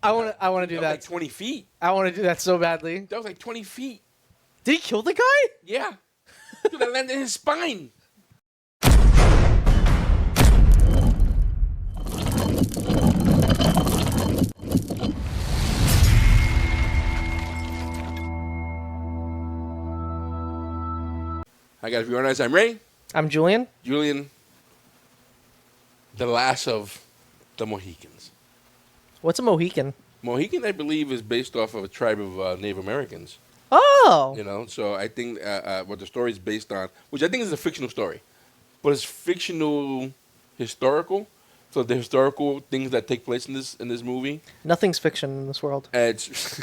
I want to do that. Like 20 feet. I want to do that so badly. That was like 20 feet. Did he kill the guy? Yeah. Dude, that landed in his spine. Hi guys, Julien and I. I'm Ray. I'm Julian. Julien, the last of the Mohicans. What's a Mohican? Mohican, I believe, is based off of a tribe of Native Americans. Oh. You know, so I think what the story is based on, which I think is a fictional story, but it's fictional historical. So the historical things that take place in this movie. Nothing's fiction in this world. It's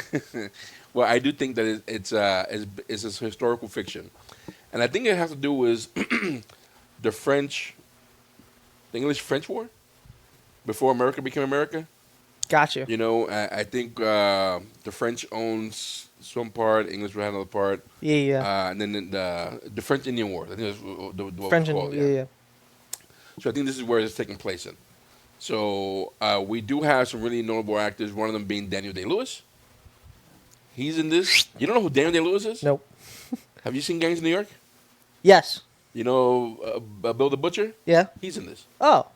well, I do think that it's a historical fiction, and I think it has to do with the English-French War before America became America. Gotcha. You know, I think the French owns some part, English had another part. Yeah. And then the French Indian War. I think that's what French it's called. yeah. So I think this is where it's taking place in. So we do have some really notable actors. One of them being Daniel Day-Lewis. He's in this. You don't know who Daniel Day-Lewis is? Nope. Have you seen Gangs of New York? Yes. You know Bill the Butcher? Yeah. He's in this. Oh.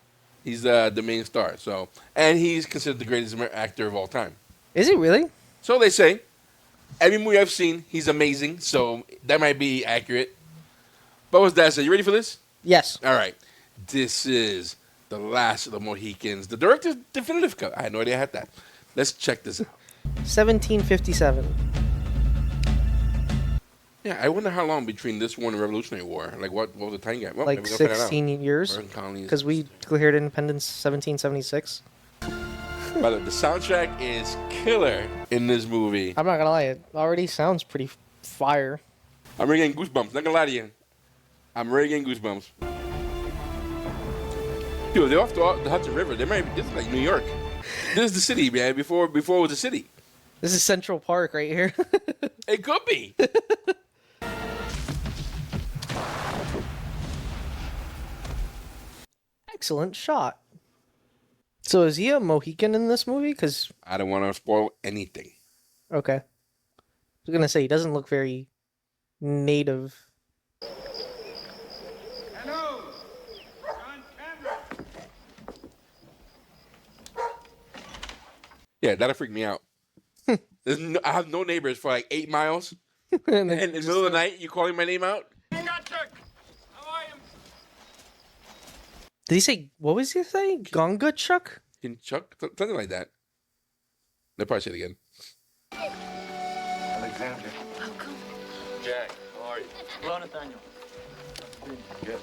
He's the main star. So, and he's considered the greatest actor of all time. Is he really? So they say. Every movie I've seen, he's amazing. So that might be accurate. But what's that say? You ready for this? Yes. All right. This is the last of the Mohicans. The director's definitive cut. I had no idea I had that. Let's check this out. 1757. Yeah, I wonder how long between this one and Revolutionary War. Like, what was the time gap? Well, Like maybe we'll find it out. 16 years. Because we declared independence 1776. By the way, the soundtrack is killer in this movie. I'm not going to lie. It already sounds pretty fire. I'm really getting goosebumps. Not going to lie to you. I'm really getting goosebumps. Dude, they're off the Hudson River. This is like New York. This is the city, man. Before it was a city. This is Central Park right here. It could be. Excellent shot. So is he a Mohican in this movie? Because I don't want to spoil anything. okay, I was gonna say he doesn't look very native. Hello, on camera. Yeah, that'll freak me out. I have no neighbors for like 8 miles. And in the middle of the night, you calling my name out? Gotcha. How are you? Did he say, what was he saying? Gonga Chuck? In Chuck? Something like that. They'll probably say it again. Alexander. Welcome. Jack, how are you? Hello, Nathaniel. Good.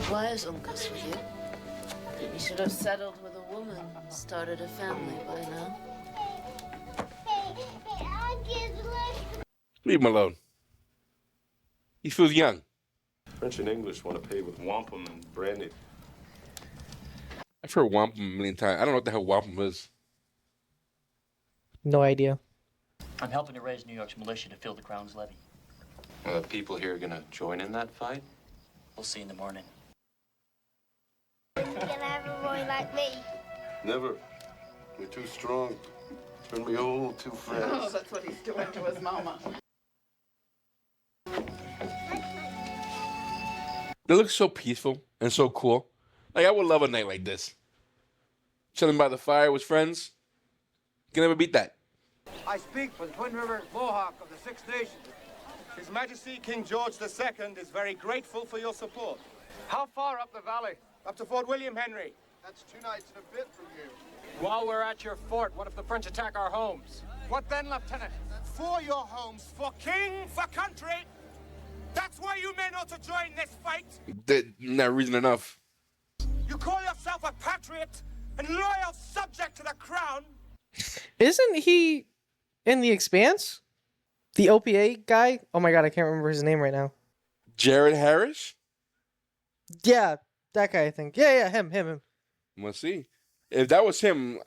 Why is Uncas with you? You should have settled with a woman, started a family by now. Leave him alone. He feels young. French and English want to pay with wampum and brandy. I've heard wampum a million times. I don't know what the hell wampum is. No idea. I'm helping to raise New York's militia to fill the Crown's levy. Are the people here going to join in that fight? We'll see in the morning. Can I have a boy like me? Never. You're too strong. Turn me old too fast. Oh, that's what he's doing to his mama. They look so peaceful and so cool. Like, I would love a night like this. Chilling by the fire with friends. You can never beat that. I speak for the Twin River Mohawk of the Six Nations. His Majesty King George II is very grateful for your support. How far up the valley? Up to Fort William, Henry. That's 2 nights and a bit from you. While we're at your fort, what if the French attack our homes? What then, Lieutenant? For your homes, for king, for country. That's why you men ought to join this fight. Not reason enough. You call yourself a patriot and loyal subject to the crown. Isn't he in The Expanse? The OPA guy? Oh my god, I can't remember his name right now. Jared Harris? Yeah, that guy, I think. Yeah, him. Let's see. If that was him,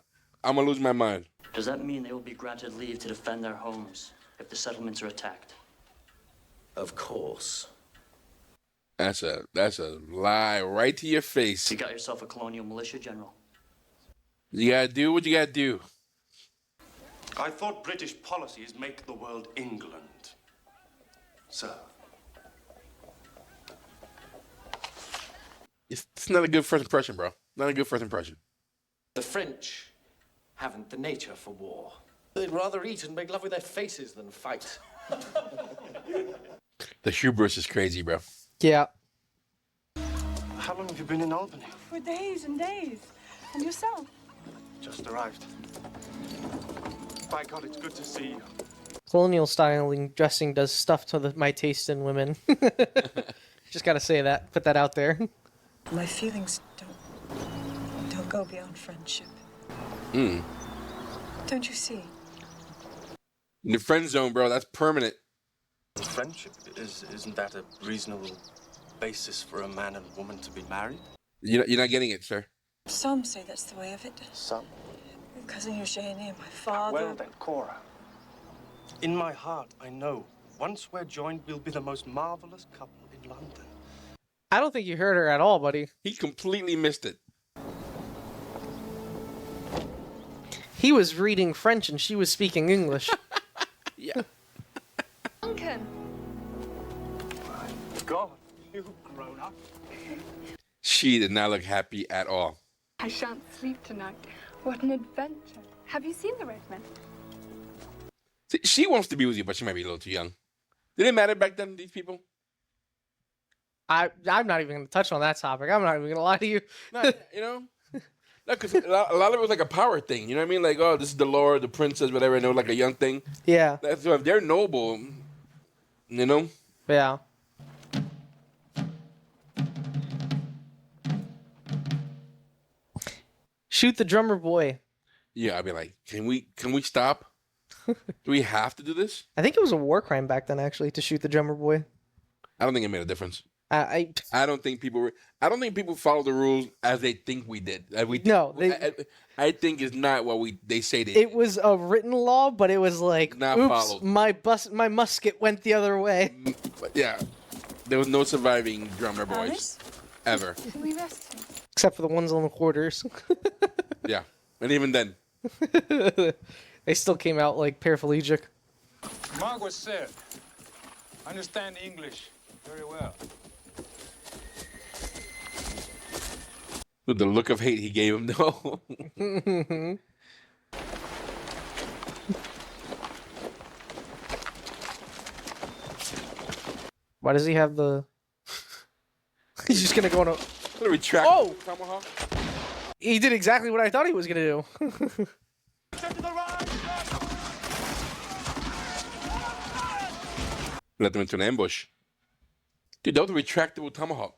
I'm going to lose my mind. Does that mean they will be granted leave to defend their homes if the settlements are attacked? Of course. That's a lie right to your face. You got yourself a colonial militia general. You gotta do what you gotta do. I thought British policy is make the world England, sir. It's not a good first impression, bro. Not a good first impression. The French haven't the nature for war. They'd rather eat and make love with their faces than fight. The hubris is crazy, bro. Yeah. How long have you been in Albany? For days and days. And yourself? Just arrived. By God, it's good to see you. Colonial styling dressing does stuff to my taste in women. Just gotta say that. Put that out there. My feelings don't go beyond friendship. Mm. Don't you see? In the friend zone, bro. That's permanent. Friendship, isn't that a reasonable basis for a man and woman to be married? You're not getting it, sir. Some say that's the way of it. Some. Cousin Eugenie and my father. Well then, Cora. In my heart, I know. Once we're joined, we'll be the most marvelous couple in London. I don't think you heard her at all, buddy. He completely missed it. He was reading French and she was speaking English. Yeah. Duncan. My God, you've grown up. She did not look happy at all. I shan't sleep tonight. What an adventure. Have you seen the Red Men? See, she wants to be with you, but she might be a little too young. Did it matter back then, these people? I'm not even going to touch on that topic. I'm not even going to lie to you. No, you know? No, because a lot of it was like a power thing. You know what I mean? Like, oh, this is the lord, the princess, whatever. And it was like a young thing. Yeah. So if they're noble, you know? Yeah. Shoot the drummer boy. Yeah, I'd be like, can we stop? Do we have to do this? I think it was a war crime back then, actually, to shoot the drummer boy. I don't think it made a difference. I don't think people follow the rules as they think we did. I think it's not what they say they did. It was a written law, but it was like, Not oops, followed. my musket went the other way. But yeah, there was no surviving drummer boys ever. Can we rest him? Except for the ones on the quarters. Yeah, and even then, they still came out like paraplegic. Margaret said, understand English very well. with the look of hate he gave him, though. Why does he have the... He's just gonna go on a... Retract. Oh! Tomahawk. He did exactly what I thought he was gonna do. Let them into an ambush. Dude, that was a retractable tomahawk.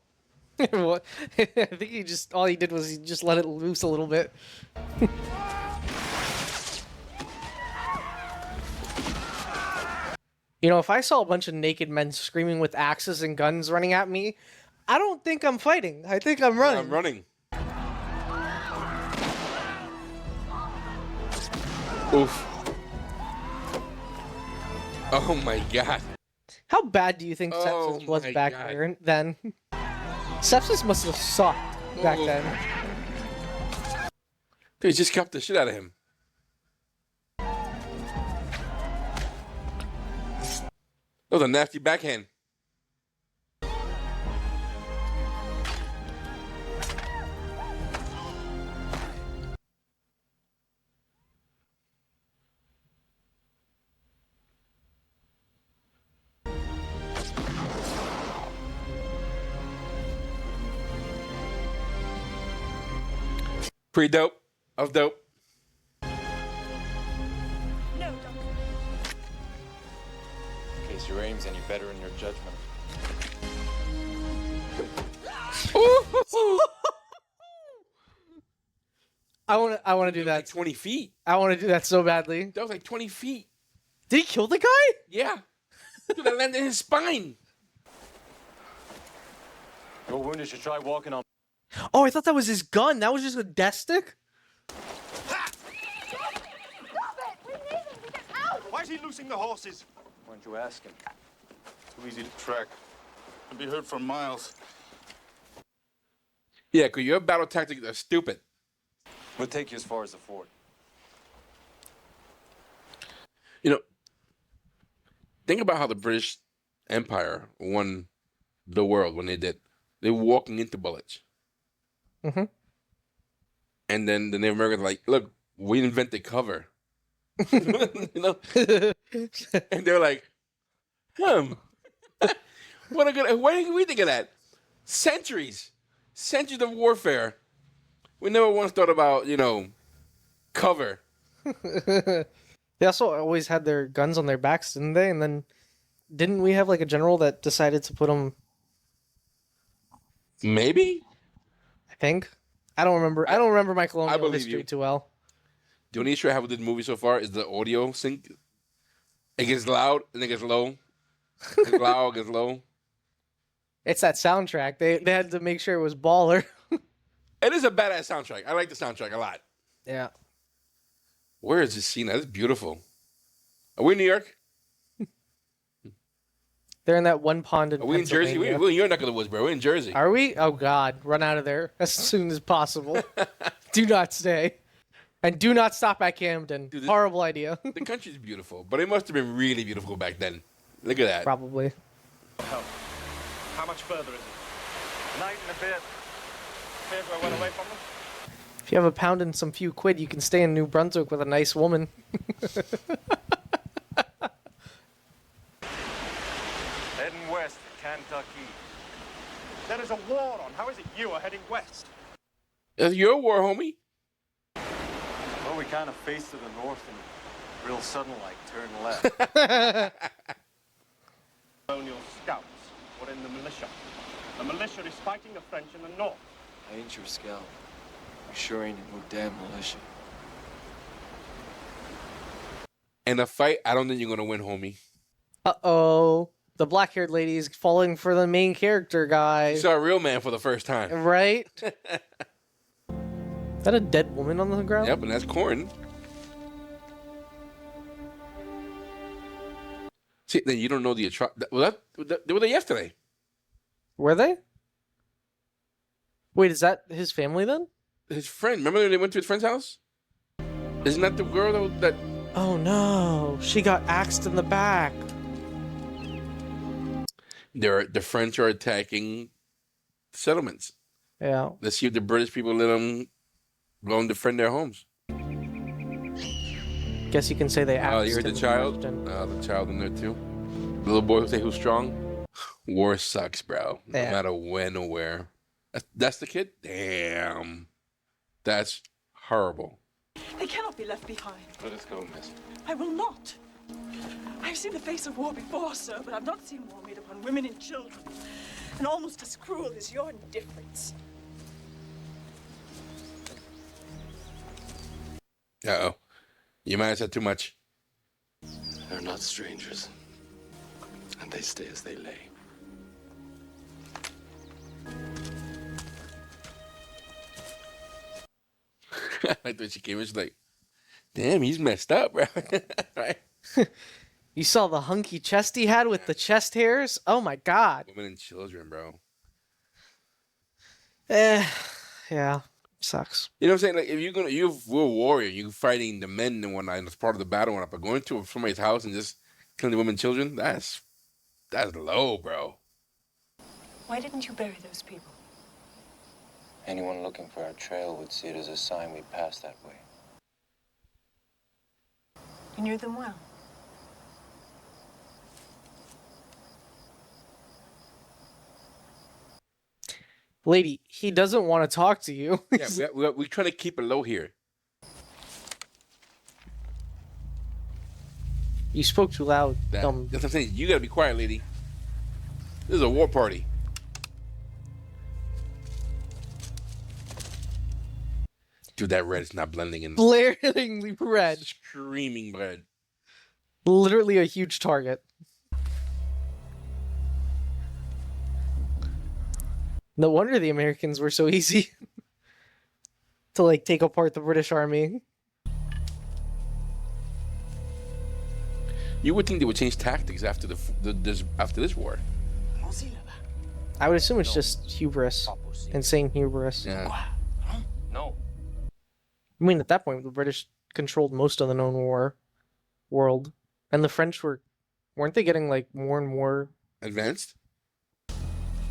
What? I think he just... All he did was he just let it loose a little bit. You know, if I saw a bunch of naked men screaming with axes and guns running at me, I don't think I'm fighting. I think I'm running. I'm running. Oof. Oh my god. How bad do you think sepsis was back then? Sepsis must have sucked back then. Dude, just cuffed the shit out of him. That was a nasty backhand. Pretty dope. That was dope. No, don't. In case your aim's any better in your judgment. I want to do that. Like 20 feet. I want to do that so badly. That was like 20 feet. Did he kill the guy? Yeah. Dude, that landed in his spine. You're wounded, you should try walking on. Oh, I thought that was his gun. That was just a death stick? Why is he loosing the horses? Why don't you ask him? Too easy to track. Can be heard for miles. Yeah, because your battle tactics are stupid. We'll take you as far as the fort. You know, think about how the British Empire won the world when they did. They were walking into bullets. Mm-hmm. And then the Native Americans were like, look, we invented cover. You know? And they're like, what did we think of that? Centuries of warfare. We never once thought about, cover. They also always had their guns on their backs, didn't they? And then didn't we have like a general that decided to put them? Maybe. I think. I don't remember. I don't remember my colonial history too well. The only issue I have with this movie so far is the audio sync. It gets loud and it gets low. It gets loud, it gets low. It's that soundtrack. They had to make sure it was baller. It is a badass soundtrack. I like the soundtrack a lot. Yeah. Where is this scene? That's beautiful. Are we in New York? They're in that one pond in Are we in Jersey? We're in your neck of the woods, bro. We're in Jersey. Are we? Oh, God. Run out of there as soon as possible. Do not stay. And do not stop at Camden. Dude, horrible idea. The country's beautiful, but it must have been really beautiful back then. Look at that. Probably. How much further is it? Night and a bit. Here's where I went away from them. If you have a pound and some few quid, you can stay in New Brunswick with a nice woman. Heading west to Kentucky. There is a war on. How is it you are heading west? It's your war, homie. Well, we kind of face to the north and real sudden like turn left. Colonial scouts were in the militia. The militia is fighting the French in the north. I ain't your scout. You sure ain't no damn militia. In a fight, I don't think you're gonna win, homie. Uh-oh. The black-haired lady is falling for the main character guy. You saw a real man for the first time. Right? Is that a dead woman on the ground? Yep, and that's corn. See, then you don't know the atrocity. Well, they were there yesterday. Were they? Wait, is that his family then? His friend. Remember when they went to his friend's house? Isn't that the girl that... Oh, no. She got axed in the back. The French are attacking settlements. Yeah. Let's see if the British people let them go and defend their homes. Guess you can say they axed. Oh, you heard the child? The child in there too. The little boy who say who's strong. War sucks, bro. No matter when or where. That's the kid? Damn. That's horrible. They cannot be left behind. Let us go, miss. I will not. I've seen the face of war before, sir, but I've not seen war made upon women and children. And almost as cruel as your indifference. Uh-oh. You might have said too much. They're not strangers. And they stay as they lay. Like when she came in, she's like, damn, he's messed up, bro. Right? You saw the hunky chest he had with the chest hairs? Oh my God. Women and children, bro. Yeah. Sucks. You know what I'm saying? Like, if you're a warrior, you're fighting the men and whatnot, and it's part of the battle and whatnot, but going to somebody's house and just killing the women and children, that's low, bro. Why didn't you bury those people? Anyone looking for our trail would see it as a sign we passed that way. You knew them well. Lady, he doesn't want to talk to you. Yeah, we're trying to keep it low here. You spoke too loud. That's what I'm saying. You gotta be quiet, lady. This is a war party. Dude, that red is not blending in. Blaringly red. Screaming red. Literally a huge target. No wonder the Americans were so easy to like take apart the British Army. You would think they would change tactics after after this war. I would assume it's just hubris, insane hubris. Yeah. No. I mean, at that point, the British controlled most of the known world, and the French weren't they getting like more and more Advanced?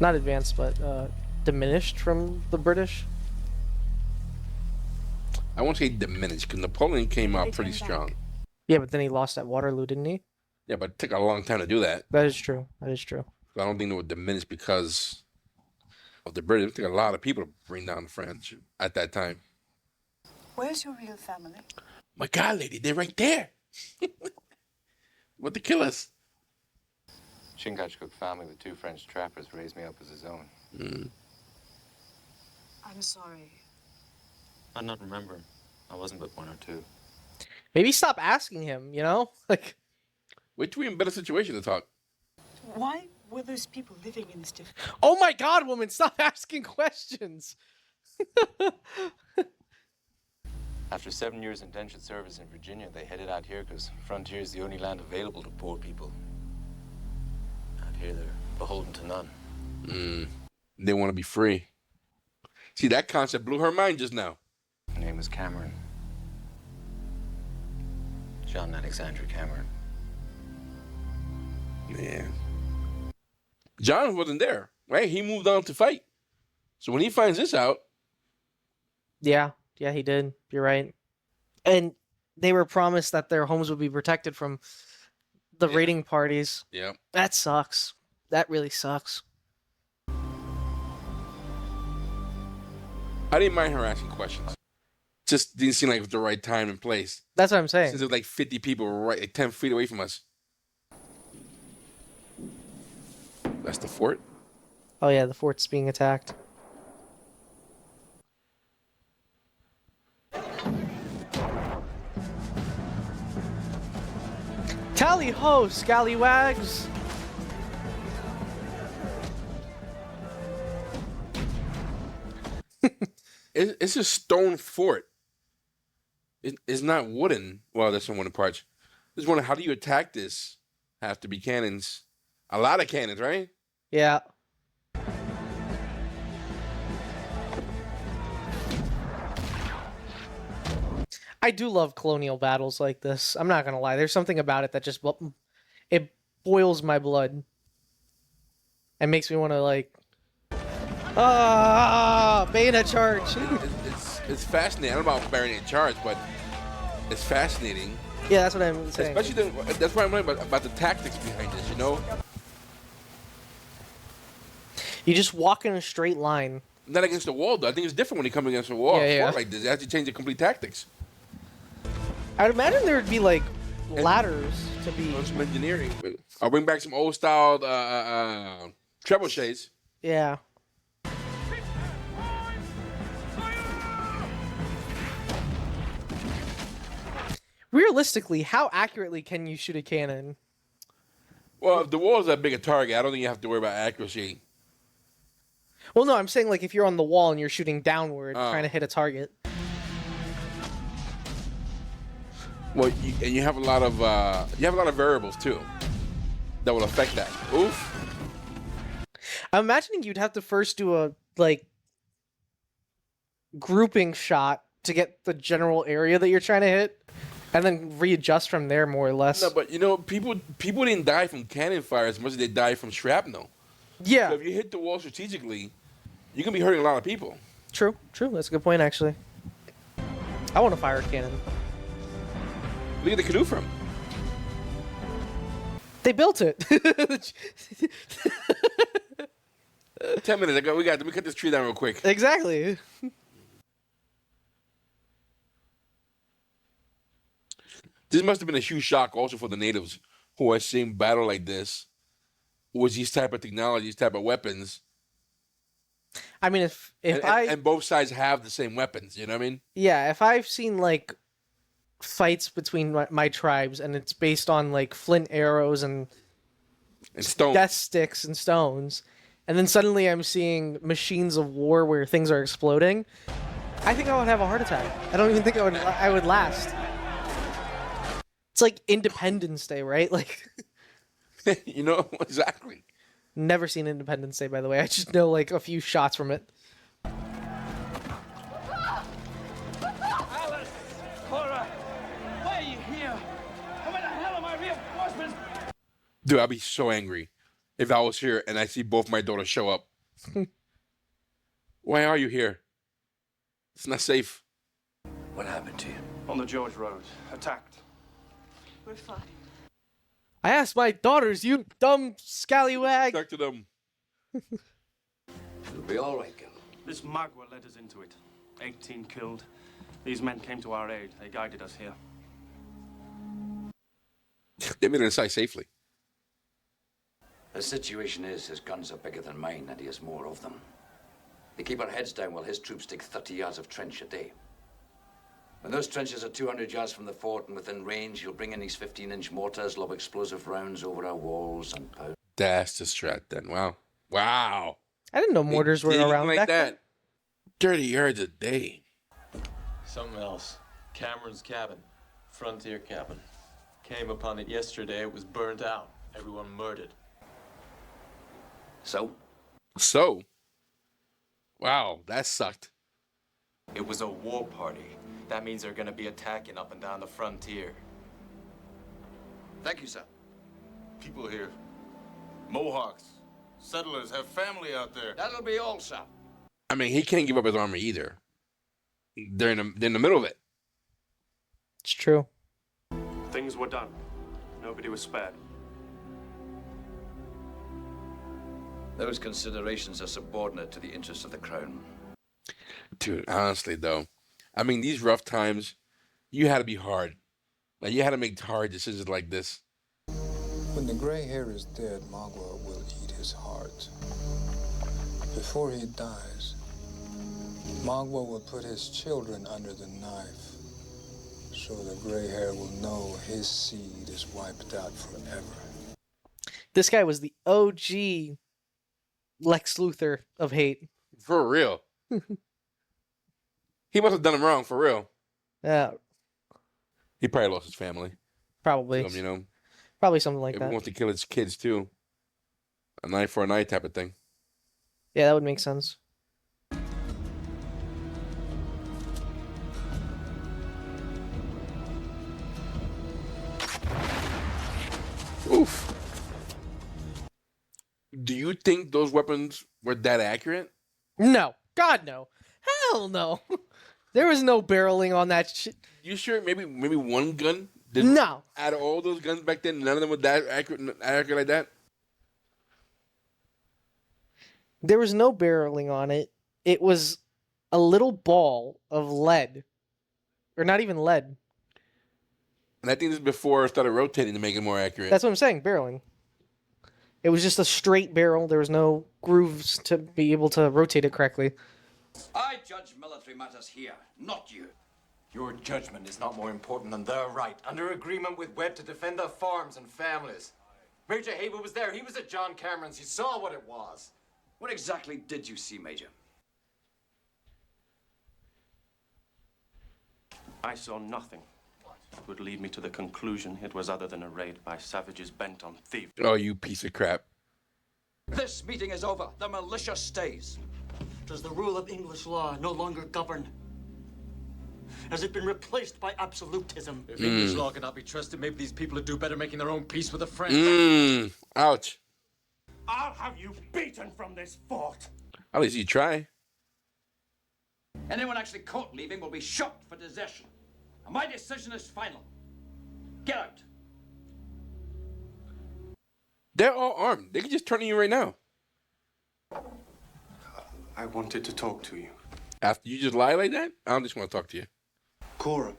not advanced, but diminished from the British? I won't say diminished, because Napoleon came out pretty strong. Yeah, but then he lost at Waterloo, didn't he? Yeah, but it took a long time to do that. That is true. That is true. I don't think they were diminished because of the British. It took a lot of people to bring down the French at that time. Where's your real family? My God, lady, they're right there. What to kill us? Chingachgook family with 2 French trappers raised me up as his own. I'm sorry. I not remember him. I wasn't but 1 or 2. Maybe stop asking him, you know? Like, wait till we're in a better situation to talk. Why were those people living in this different... Oh my God, woman, stop asking questions. After 7 years indentured service in Virginia, they headed out here because frontier is the only land available to poor people. Out here, they're beholden to none. They want to be free. See, that concept blew her mind just now. Her name is Cameron. John Alexander Cameron. Man. John wasn't there, right? He moved on to fight. So when he finds this out... Yeah, he did. You're right. And they were promised that their homes would be protected from the raiding parties. Yeah. That sucks. That really sucks. I didn't mind her asking questions. Just didn't seem like it was the right time and place. That's what I'm saying. Since there was like 50 people right like 10 feet away from us. That's the fort? Oh yeah, the fort's being attacked. Tally ho, scallywags! It's a stone fort. It's not wooden. Well, that's some wooden parts. Just wondering, how do you attack this? Have to be cannons. A lot of cannons, right? Yeah. I do love colonial battles like this. I'm not gonna lie. There's something about it that just it boils my blood and makes me want to like bayonet charge. It's fascinating. I don't know about bayonet charge, but it's fascinating. Yeah, that's what I'm saying. Especially that's why I'm learning about the tactics behind this. You know, you just walk in a straight line. Not against the wall, though. I think it's different when you come against a wall. Yeah. Like this, you have to change the complete tactics. I'd imagine there would be like ladders to be. Some engineering. I'll bring back some old style trebuchets. Yeah. Realistically, how accurately can you shoot a cannon? Well, if the wall is that big a target, I don't think you have to worry about accuracy. Well, no, I'm saying like if you're on the wall and you're shooting downward, trying to hit a target. Well, you have a lot of variables too that will affect that. Oof. I'm imagining you'd have to first do a like grouping shot to get the general area that you're trying to hit, and then readjust from there more or less. No, but you know, people didn't die from cannon fire as much as they died from shrapnel. Yeah. So if you hit the wall strategically, you can be hurting a lot of people. True. That's a good point, actually. I want to fire a cannon. Look at the canoe from. They built it. 10 minutes ago, we cut this tree down real quick. Exactly. This must have been a huge shock also for the natives who are seeing battle like this with these type of technology, these type of weapons. I mean, and both sides have the same weapons, you know what I mean? Yeah, if I've seen like fights between my tribes and it's based on like flint arrows and stones, death sticks and stones, and then suddenly I'm seeing machines of war where things are exploding, I think I would have a heart attack. I don't even think I would last. It's like Independence Day, right? Like, you know, exactly. Never seen Independence Day, by the way. I just know like a few shots from it. Alice! Cora! Why are you here? And where the hell are my reinforcements? Dude, I'd be so angry if I was here and I see both my daughters show up. Why are you here? It's not safe. What happened to you? On the George Road. Attacked. We're fine. I asked my daughters, you dumb scallywag. Talk to them. It'll be all right, girl. This Magua led us into it. 18 killed. These men came to our aid. They guided us here. They made it inside safely. The situation is, his guns are bigger than mine, and he has more of them. They keep our heads down while his troops dig 30 yards of trench a day. When those trenches are 200 yards from the fort and within range, you'll bring in these 15-inch mortars, lob explosive rounds over our walls and pound. That's the strat then. Wow. Wow. I didn't know mortars were around like back then. that. 30 yards a day. Something else. Cameron's cabin. Frontier cabin. Came upon it yesterday. It was burnt out. Everyone murdered. So? So? Wow, that sucked. It was a war party. That means they're gonna be attacking up and down the frontier. Thank you, sir. People here. Mohawks. Settlers have family out there. That'll be all, sir. I mean, he can't give up his army either. They're in the middle of it. It's true. Things were done. Nobody was spared. Those considerations are subordinate to the interests of the crown. Dude, honestly, though, I mean, these rough times, you had to be hard. Like, you had to make hard decisions like this. When the gray hair is dead, Magua will eat his heart. Before he dies, Magua will put his children under the knife, so the gray hair will know his seed is wiped out forever. This guy was the OG Lex Luthor of hate. For real. He must have done him wrong, for real. Yeah. He probably lost his family. Probably. You know, Probably something like if that. he wants to kill his kids, too. A night for a night type of thing. Yeah, that would make sense. Oof. Do you think those weapons were that accurate? No. God, no. Hell no. There was no barreling on that shit. You sure? Maybe one gun? No. Out of all those guns back then, none of them were that accurate like that? There was no barreling on it. It was a little ball of lead. Or not even lead. And I think this is before it started rotating to make it more accurate. That's what I'm saying, barreling. It was just a straight barrel. There was no grooves to be able to rotate it correctly. I judge military matters here, not you. Your judgment is not more important than their right, under agreement with Webb to defend their farms and families. Major Haywood was there. He was at John Cameron's. He saw what it was. What exactly did you see, Major? I saw nothing that would lead me to the conclusion it was other than a raid by savages bent on thievery. Oh, you piece of crap. This meeting is over. The militia stays. Does the rule of English law no longer govern? Has it been replaced by absolutism? If English law cannot be trusted, maybe these people would do better making their own peace with the French. Ouch. I'll have you beaten from this fort. At least you try. Anyone actually caught leaving will be shot for desertion. And my decision is final. Get out. They're all armed. They can just turn on you right now. I wanted to talk to you. After you just lie like that, I don't just want to talk to you. Cora,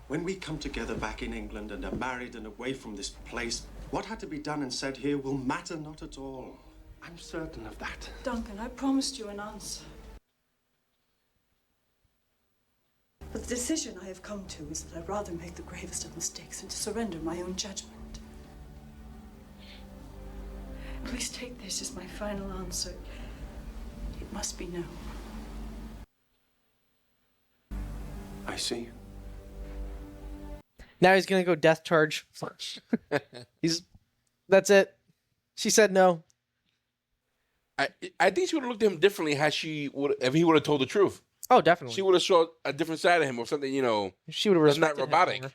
when we come together back in England and are married and away from this place, what had to be done and said here will matter not at all. I'm certain of that. Duncan, I promised you an answer. But the decision I have come to is that I'd rather make the gravest of mistakes than to surrender my own judgment. Please take this as my final answer. It must be no. I see. Now he's gonna go death charge. That's it. She said no. I think she would have looked at him differently if he would have told the truth. Oh, definitely. She would have showed a different side of him or something, She would have that's not respected him robotic. more.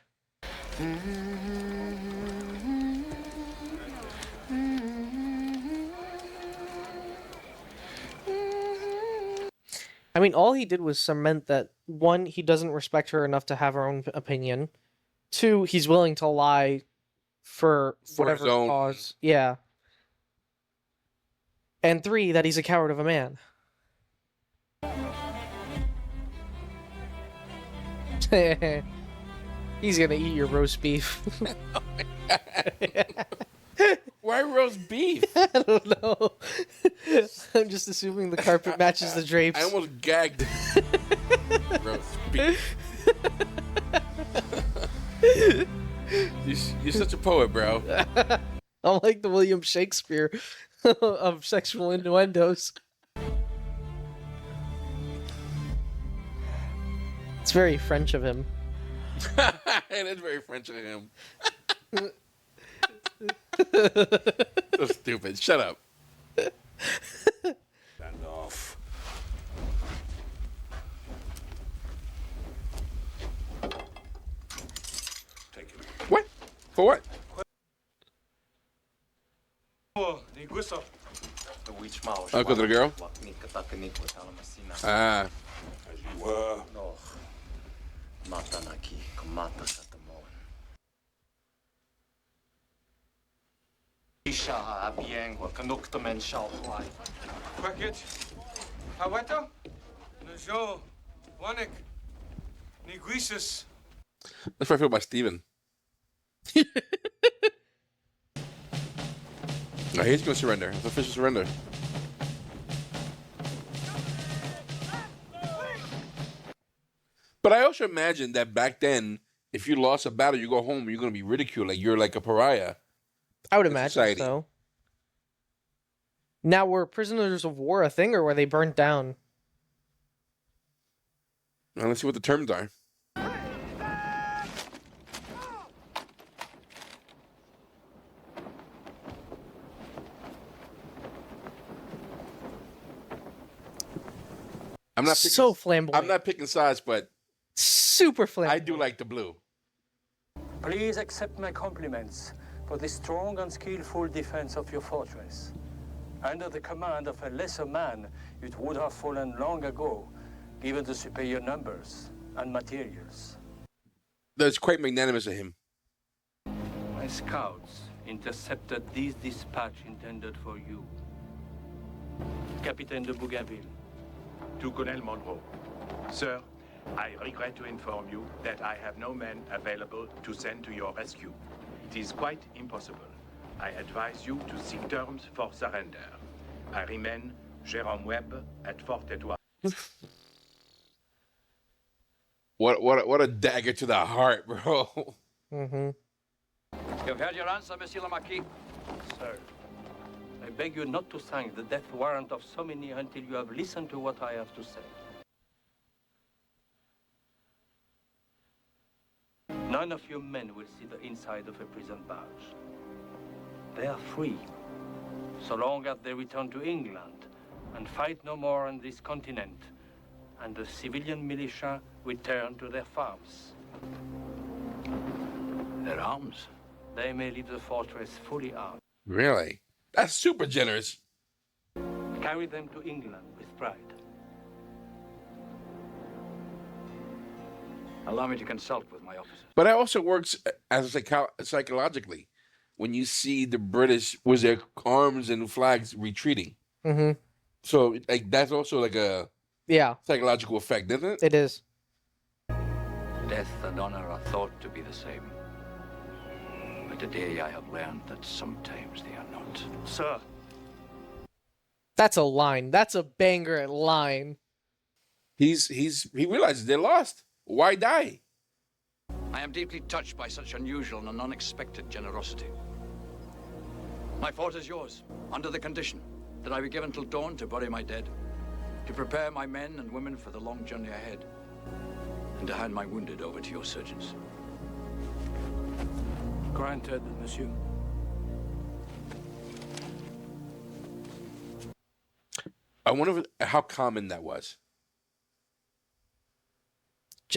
I mean, all he did was cement that, one, he doesn't respect her enough to have her own opinion. Two, he's willing to lie for whatever his own. cause. Yeah. And three, that he's a coward of a man. He's gonna eat your roast beef. Why roast beef? I don't know. I'm just assuming the carpet matches the drapes. I almost gagged. Roast beef. You're such a poet, bro. I'm like the William Shakespeare of sexual innuendos. It's very French of him. It is very French of him. So stupid. Shut up. Stand off. Take it. What? For what? Uncle to the girl? Ah. As you were. Kwekit, Haweto, Najo, Wanik, Niguisis. That's what I feel about Steven. No, he's going to surrender. It's official surrender. But I also imagine that back then, if you lost a battle, you go home, you're going to be ridiculed. Like, you're like a pariah. I would imagine society. so. Now, were prisoners of war a thing, or were they burnt down? Now, let's see what the terms are. I'm not picking, so flamboyant. I'm not picking sides, but super flamboyant. I do like the blue. Please accept my compliments for the strong and skillful defense of your fortress. Under the command of a lesser man, it would have fallen long ago, given the superior numbers and materials. That's quite magnanimous of him. My scouts intercepted this dispatch intended for you. Capitaine de Bougainville. To Colonel Monroe. Sir, I regret to inform you that I have no men available to send to your rescue. It is quite impossible. I advise you to seek terms for surrender. I remain Jérôme Webb at Fort Étoile. What a dagger to the heart, bro. Mm-hmm. You've heard your answer, Monsieur le Marquis. Sir, I beg you not to sign the death warrant of so many until you have listened to what I have to say. None of your men will see the inside of a prison barge. They are free, so long as they return to England and fight no more on this continent, and the civilian militia return to their farms. Their arms? They may leave the fortress fully armed. Really? That's super generous. Carry them to England with pride. Allow me to consult with my officers. But it also works as psychologically when you see the British with their arms and flags retreating. Mm-hmm. So like that's also like a psychological effect, isn't it? It is. Death and honor are thought to be the same. But today I have learned that sometimes they are not. Sir. That's a line. That's a banger line. He realizes they're lost. Why die? I am deeply touched by such unusual and unexpected generosity. My fort is yours, under the condition that I be given till dawn to bury my dead, to prepare my men and women for the long journey ahead, and to hand my wounded over to your surgeons. Granted, monsieur. I wonder how common that was.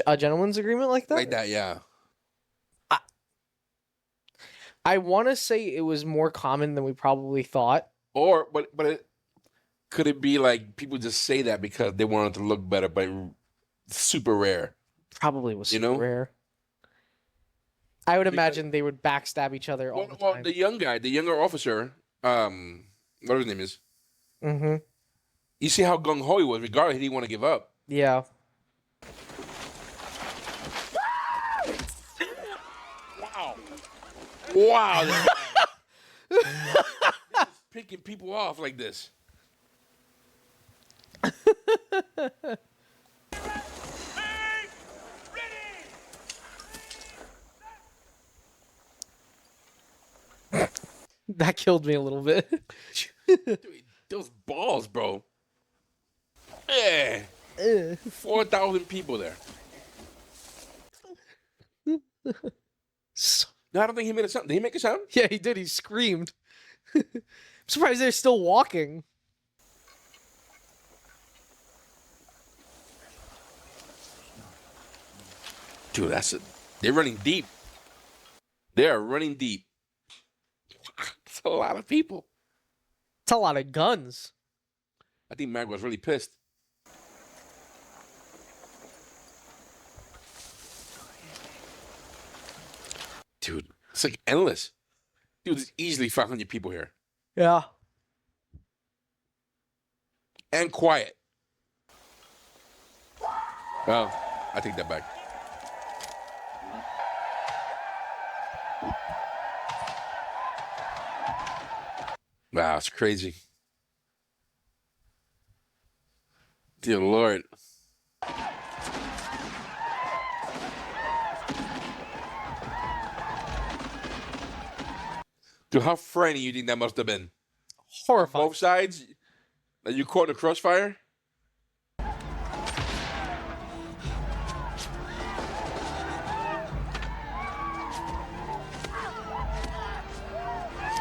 A gentleman's agreement like that? Like that, yeah. I want to say it was more common than we probably thought. Or, could it be like people just say that because they wanted to look better, but it's super rare? Probably was super rare. I would imagine they would backstab each other all the time. Well, the younger officer, whatever his name is. Mm-hmm. You see how gung-ho he was, regardless, he didn't want to give up. Yeah. Wow. Picking people off like this. That killed me a little bit. Dude, those balls, bro. Yeah. 4,000 people there. No, I don't think he made a sound. Did he make a sound? Yeah, he did. He screamed. I'm surprised they're still walking. Dude, they're running deep. They are running deep. It's a lot of people. It's a lot of guns. I think Mag was really pissed. Dude, it's like endless. Dude, there's easily 500 people here. Yeah. And quiet. Well, I take that back. Wow, it's crazy. Dear Lord. Dude, how frightening you think that must have been? Horrifying. Both sides? That you caught in a crossfire?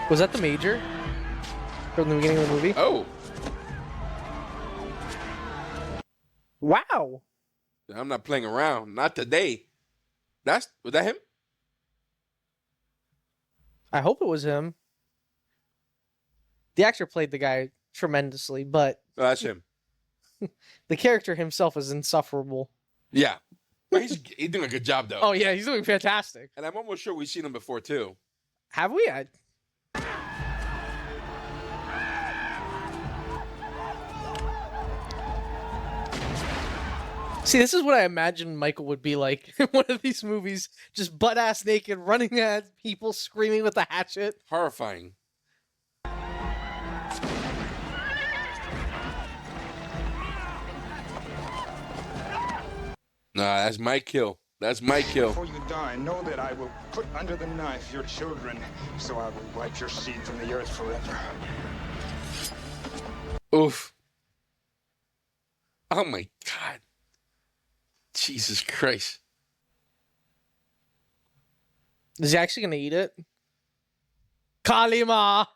Was that the major from the beginning of the movie? Oh. Wow. I'm not playing around. Not today. Was that him? I hope it was him. The actor played the guy tremendously, but No, that's him. the character himself is insufferable. Yeah. But he's doing a good job, though. Oh, yeah, he's doing fantastic. And I'm almost sure we've seen him before, too. Have we? See, this is what I imagine Michael would be like in one of these movies. Just butt-ass naked, running at people, screaming with a hatchet. Horrifying. Nah, that's my kill. That's my kill. Before you die, know that I will put under the knife your children, so I will wipe your seed from the earth forever. Oof. Oh my God. Jesus Christ. Is he actually going to eat it? Kalima!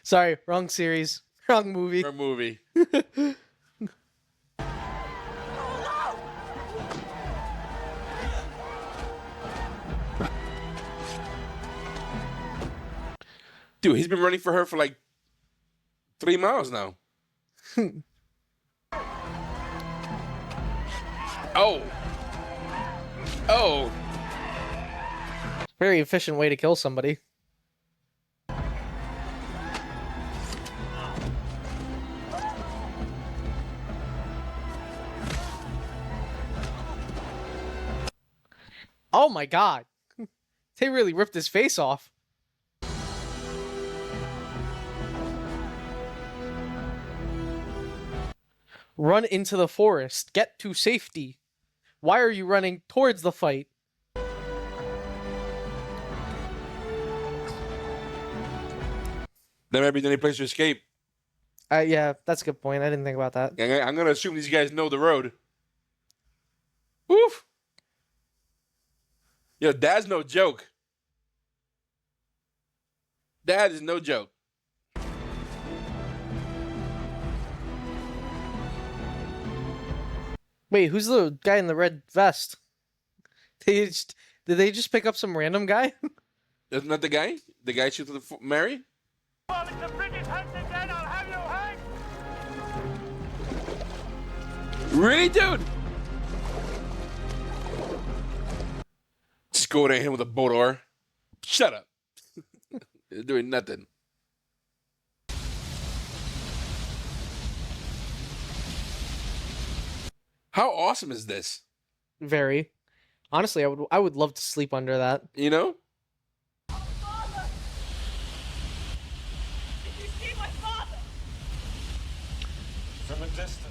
Sorry, wrong series. Wrong movie. Wrong movie. Dude, he's been running for her for like 3 miles now. Oh. Oh. Very efficient way to kill somebody. Oh my God. They really ripped his face off. Run into the forest. Get to safety. Why are you running towards the fight? That might be the only place to escape. Yeah, that's a good point. I didn't think about that. I'm going to assume these guys know the road. Woof. Yo, Dad's no joke. Dad is no joke. Wait, who's the guy in the red vest? Did they just pick up some random guy? Isn't that the guy? The guy shoots the Mary? Really, dude? Just go to him with a boat oar. Shut up. They're doing nothing. How awesome is this? Very. Honestly, I would love to sleep under that. You know? Did you see my father? From a distance.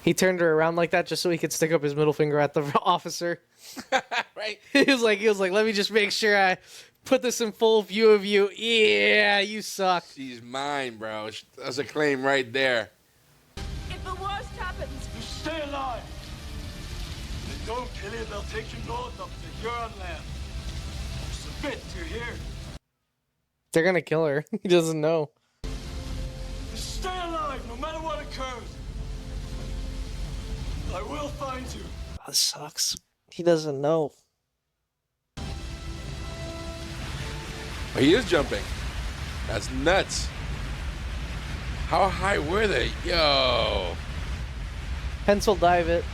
He turned her around like that just so he could stick up his middle finger at the officer. Right? He was like, let me just make sure I put this in full view of you. Yeah, you suck. She's mine, bro. That's a claim right there. If the worst happens, You stay alive. They don't kill you, they'll take you north up to Huron land. Submit, you hear? They're gonna kill her. He doesn't know. Just stay alive, no matter what occurs. I will find you. That sucks. He doesn't know. He is jumping. That's nuts. How high were they? Yo. Pencil dive it.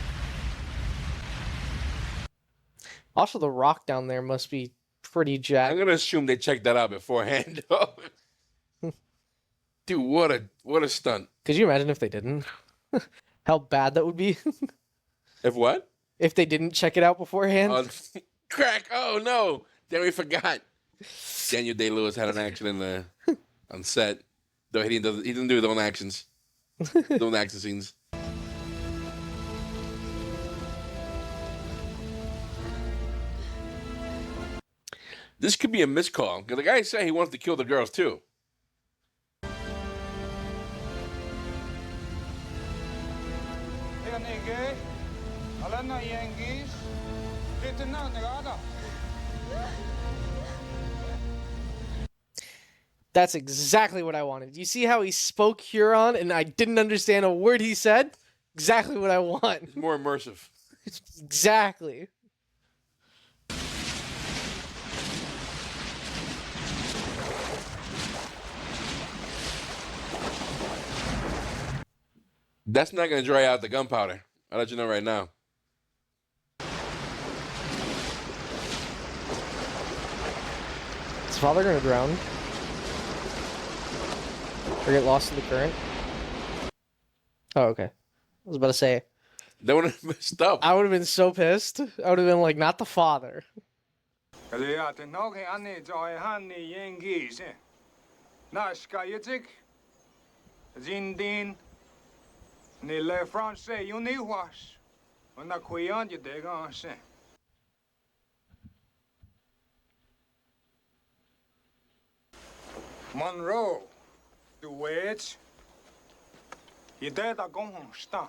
Also, the rock down there must be pretty jacked. I'm gonna assume they checked that out beforehand. Dude, what a stunt. Could you imagine if they didn't? How bad that would be. If what? If they didn't check it out beforehand. Crack! Oh no! Then we forgot. Daniel Day-Lewis had an accident on set. Though he didn't do his own actions. His own action scenes. This could be a miscall because the guy said he wants to kill the girls too. That's exactly what I wanted. You see how he spoke Huron and I didn't understand a word he said? Exactly what I want. It's more immersive. Exactly. That's not going to dry out the gunpowder. I'll let you know right now. Is father gonna drown? Or get lost in the current? Oh, okay. I was about to say. They would have messed up. I would have been so pissed. I would have been like, not the father. Monroe, du vet. I det där gången sta.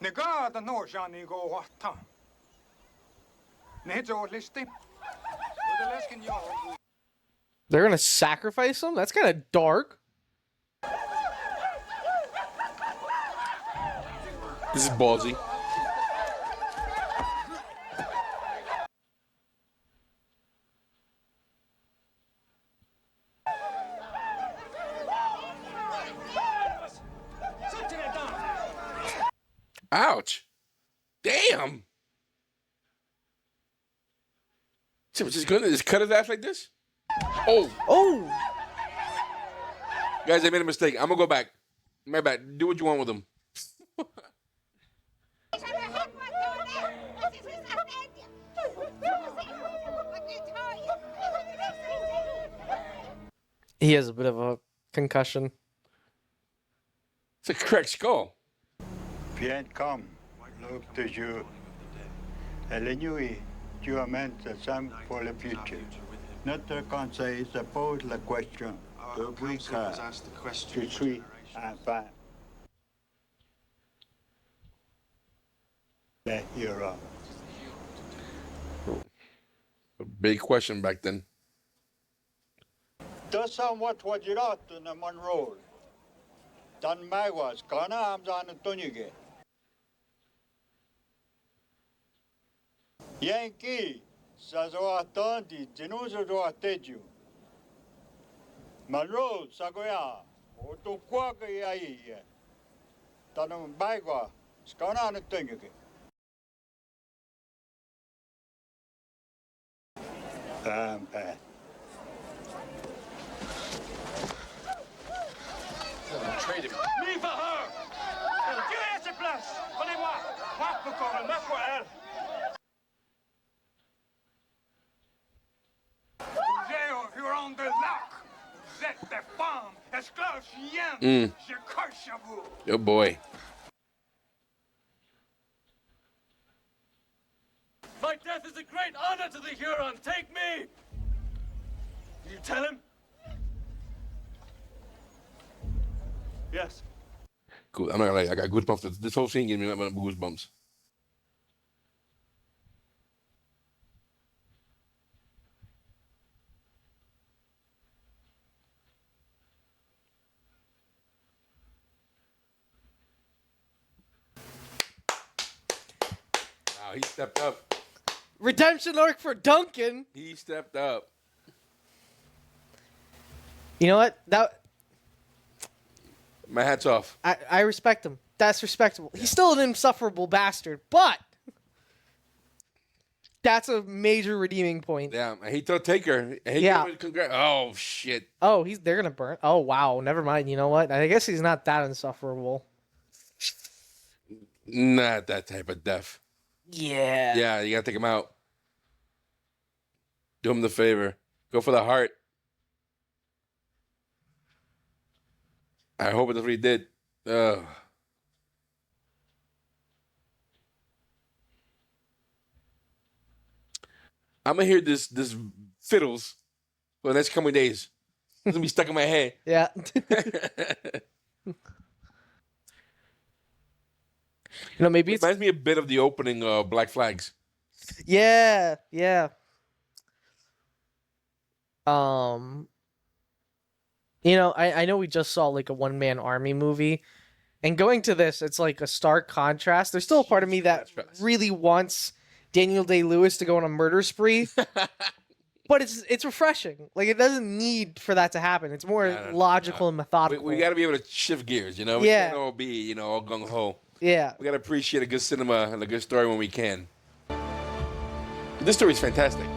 Negada no jani go wata. Nejo listi. They're gonna sacrifice him? That's kind of dark. This is ballsy. Ouch. Damn. So was just gonna just cut his ass like this? Oh. Oh. Guys, I made a mistake. I'm gonna go back. My bad. Do what you want with him. He has a bit of a concussion. It's a cracked skull. Viens comme l'autre toujours. Et la nuit, tu amènes ensemble pour le futur. Notre conseil se pose la question depuis que je suis enfant. Les Hurons. Big question back then. Tuossa what you got in the Monroe. Dan Magwas, Kana Amzan and Tunyage. Yankee, Sazoatandi, Genuzo Teju. Monroe, Sagoya, Otuquaka Yai. Dan Magwa, Skana and Tunyage. Pat. Trade him. Leave for her! Dieu est à sa place! Prenez-moi! Marc me corps, marque pour elle! Vous on the lock! Vous êtes des femmes, esclaves chiens! Je curse vous! Oh boy. My death is a great honor to the Huron. Take me! You tell him? Yes. Cool. I'm not gonna lie. I got goosebumps. This whole scene gave me goosebumps. Wow, he stepped up. Redemption arc for Duncan. He stepped up. You know what? My hat's off. I respect him. That's respectable. He's still an insufferable bastard, but that's a major redeeming point. Yeah, I hate to take her. Oh shit. Oh, they're gonna burn. Oh wow, never mind. You know what? I guess he's not that insufferable. Not that type of death. Yeah. Yeah, you gotta take him out. Do him the favor. Go for the heart. I hope that's what he did. Ugh. I'm gonna hear this fiddles for the next coming days. It's gonna be stuck in my head. Yeah. Maybe it reminds me a bit of the opening of Black Flags. Yeah. I know we just saw like a one-man army movie, and going to this, it's like a stark contrast. There's still a part of me that really wants Daniel Day-Lewis to go on a murder spree, but it's refreshing. Like, it doesn't need for that to happen. It's more logical and methodical. We got to be able to shift gears, We can't all be, all gung-ho. Yeah. We got to appreciate a good cinema and a good story when we can. This story is fantastic.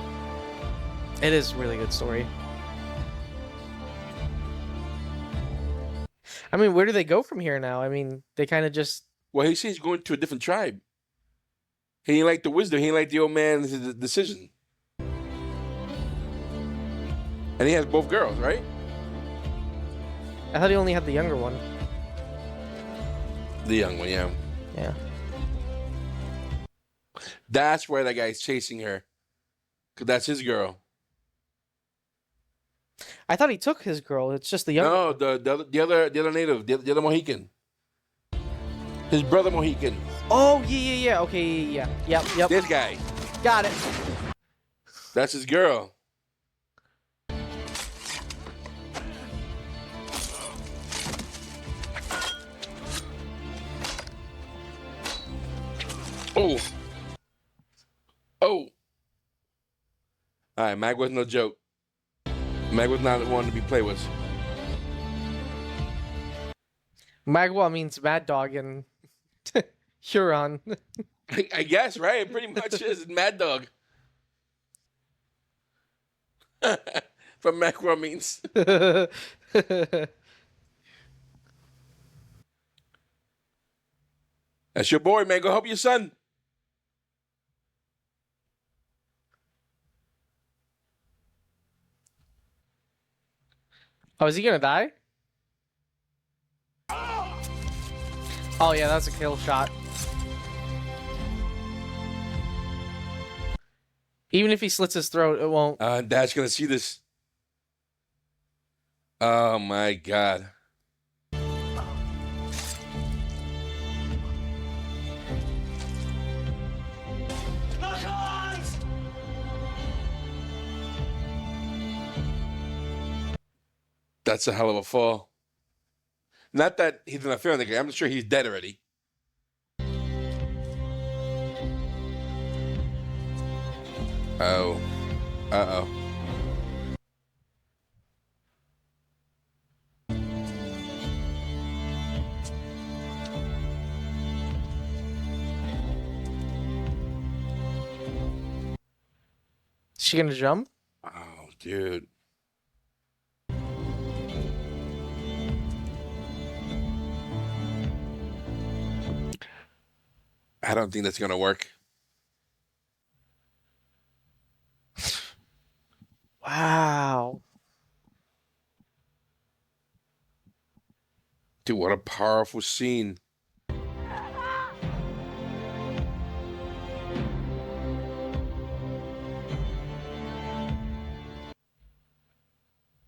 It is a really good story. I mean, where do they go from here now? I mean, they kind of just... Well, he says he's going to a different tribe. He didn't like the wisdom. He didn't like the old man's decision. And he has both girls, right? I thought he only had the younger one. The young one, yeah. Yeah. That's why that guy's chasing her. Because that's his girl. I thought he took his girl. It's just the young. No, the other native, the other Mohican. His brother Mohican. Oh yeah. Okay, yeah. Yep. This guy. Got it. That's his girl. Oh. All right, Mag was no joke. Mag was not the one to be played with. Magua means mad dog in Huron. I guess, right? It pretty much is mad dog. From Magua means. That's your boy, man. Go help your son. Oh, is he gonna die? Oh yeah, that's a kill shot. Even if he slits his throat, it won't. Dad's gonna see this. Oh my God. That's a hell of a fall. Not that he's not feeling the guy. I'm sure he's dead already. Oh. Uh-oh. Is she gonna jump? Oh, dude. I don't think that's gonna work. Wow. Dude, what a powerful scene.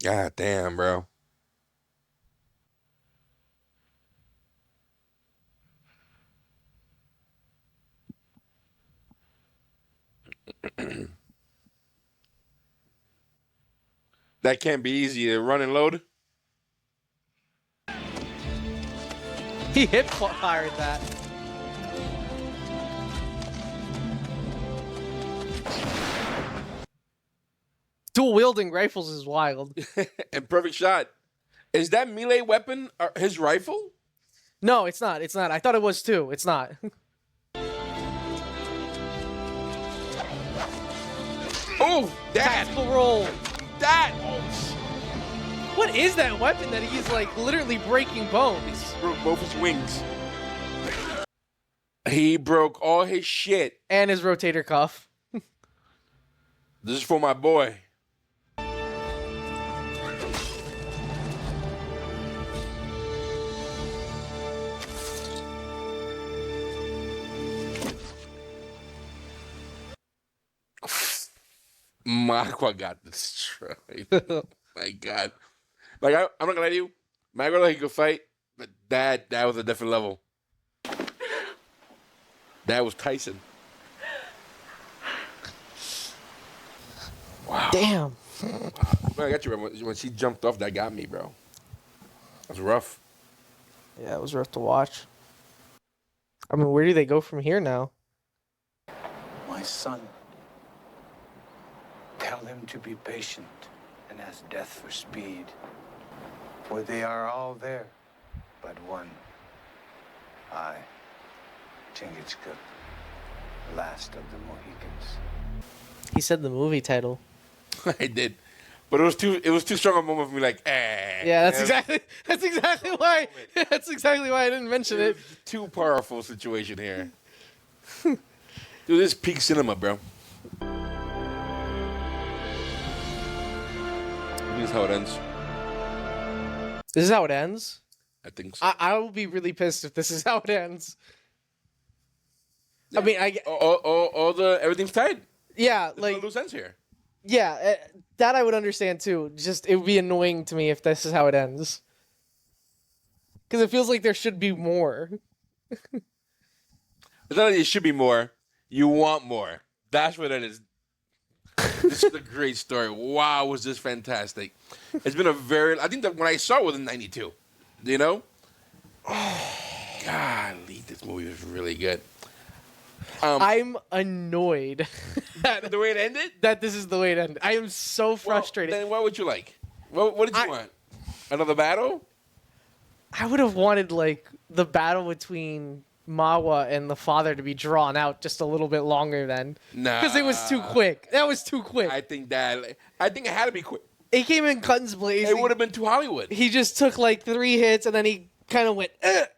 God damn, bro. That can't be easy to run and load. He hip fired that. Dual wielding rifles is wild. And perfect shot. Is that melee weapon his rifle? No, it's not. It's not. I thought it was too. It's not. Oh, that tactical roll. That. What is that weapon that he's like literally breaking bones? Broke both his wings. He broke all his shit. And his rotator cuff. This is for my boy. Magua got destroyed. My God. Like, I'm not gonna lie to you. Magua, he could fight, but that was a different level. That was Tyson. Wow. Damn. Wow. I got you, bro. When she jumped off, that got me, bro. That was rough. Yeah, it was rough to watch. I mean, where do they go from here now? My son, tell him to be patient and ask death for speed. For they are all there, but one. I, Chingachgook, last of the Mohicans. He said the movie title. I did. But it was too strong a moment for me, like, eh. Yeah, that's exactly why I didn't mention it. Too powerful situation here. Dude, this is peak cinema, bro. This is how it ends. This is how it ends? I think so. I will be really pissed if this is how it ends. Yeah. I mean, all the everything's tied. Yeah, There's like no loose ends here. Yeah, that I would understand too. Just it would be annoying to me if this is how it ends. Because it feels like there should be more. It's not that it should be more. You want more. That's what it is. This is a great story. Wow, was this fantastic. It's been I think that when I saw it was in 92. You know? Oh, golly, this movie was really good. I'm annoyed the way it ended? That this is the way it ended. I am so frustrated. Then what would you like? What did you want? Another battle? I would have wanted like the battle between Mawa and the father to be drawn out just a little bit longer then. Nah. Because it was too quick. That was too quick. I think it had to be quick. It came in guns blazing. It would have been too Hollywood. He just took like 3 hits and then he kind of went, Ugh!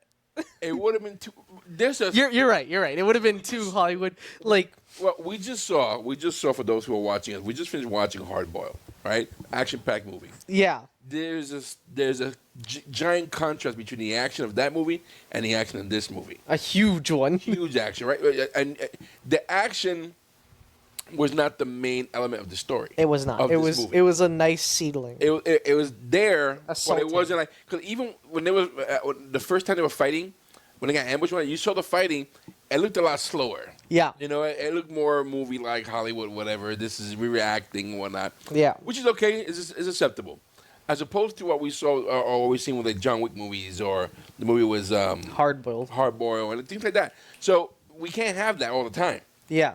It would have been too. You're right. It would have been too Hollywood. Like, well, we just saw for those who are watching us. We just finished watching Hard Boiled, right? Action-packed movie. Yeah. There's a giant contrast between the action of that movie and the action in this movie. A huge one. Huge action, right? And the action was not the main element of the story. It was not. It was a nice seedling. It was there, Assaulting. but it wasn't like because even when they was the first time they were fighting, when they got ambushed, you saw the fighting. It looked a lot slower. Yeah. You know, it looked more movie like Hollywood, whatever. This is reacting and whatnot. Yeah. Which is okay. It's acceptable. as opposed to what we saw or what we've seen with the John Wick movies or the movie was Hard Boiled, and things like that. So we can't have that all the time. Yeah.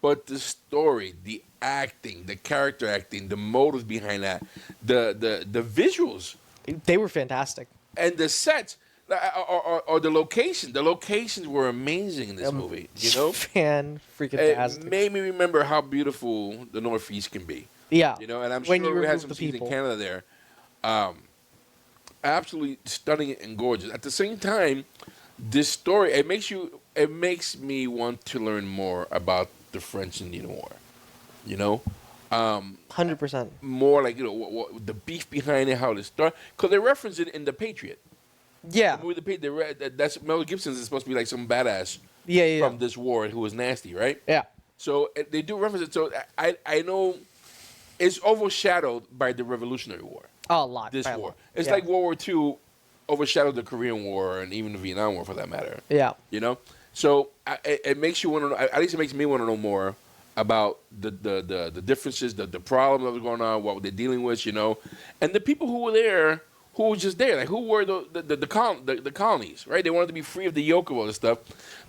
But the story, the acting, the character acting, the motives behind that, the visuals, they were fantastic, and the sets. Or the location. The locations were amazing in this movie. You know, fan-freaking-tastic. It made me remember how beautiful the Northeast can be. Yeah, you know, and I'm when sure you we had remove some the scenes in people. Canada there. Absolutely stunning and gorgeous. At the same time, this story it makes me want to learn more about the French Indian War. You know, 100%. More like what the beef behind it, how it started, because they reference it in The Patriot. Yeah. The movie that's Mel Gibson is supposed to be like some badass Yeah. from this war who was nasty, right? Yeah. So they do reference it. So I know it's overshadowed by the Revolutionary War. Oh, a lot. This by a war. lot. It's Yeah. like World War II overshadowed the Korean War and even the Vietnam War for that matter. Yeah. You know? So it makes you want to know, at least it makes me want to know more about the differences, the problems that was going on, what they're dealing with, you know, and the people who were there, who were just there, like who were the colonies, right? They wanted to be free of the yoke of all this stuff,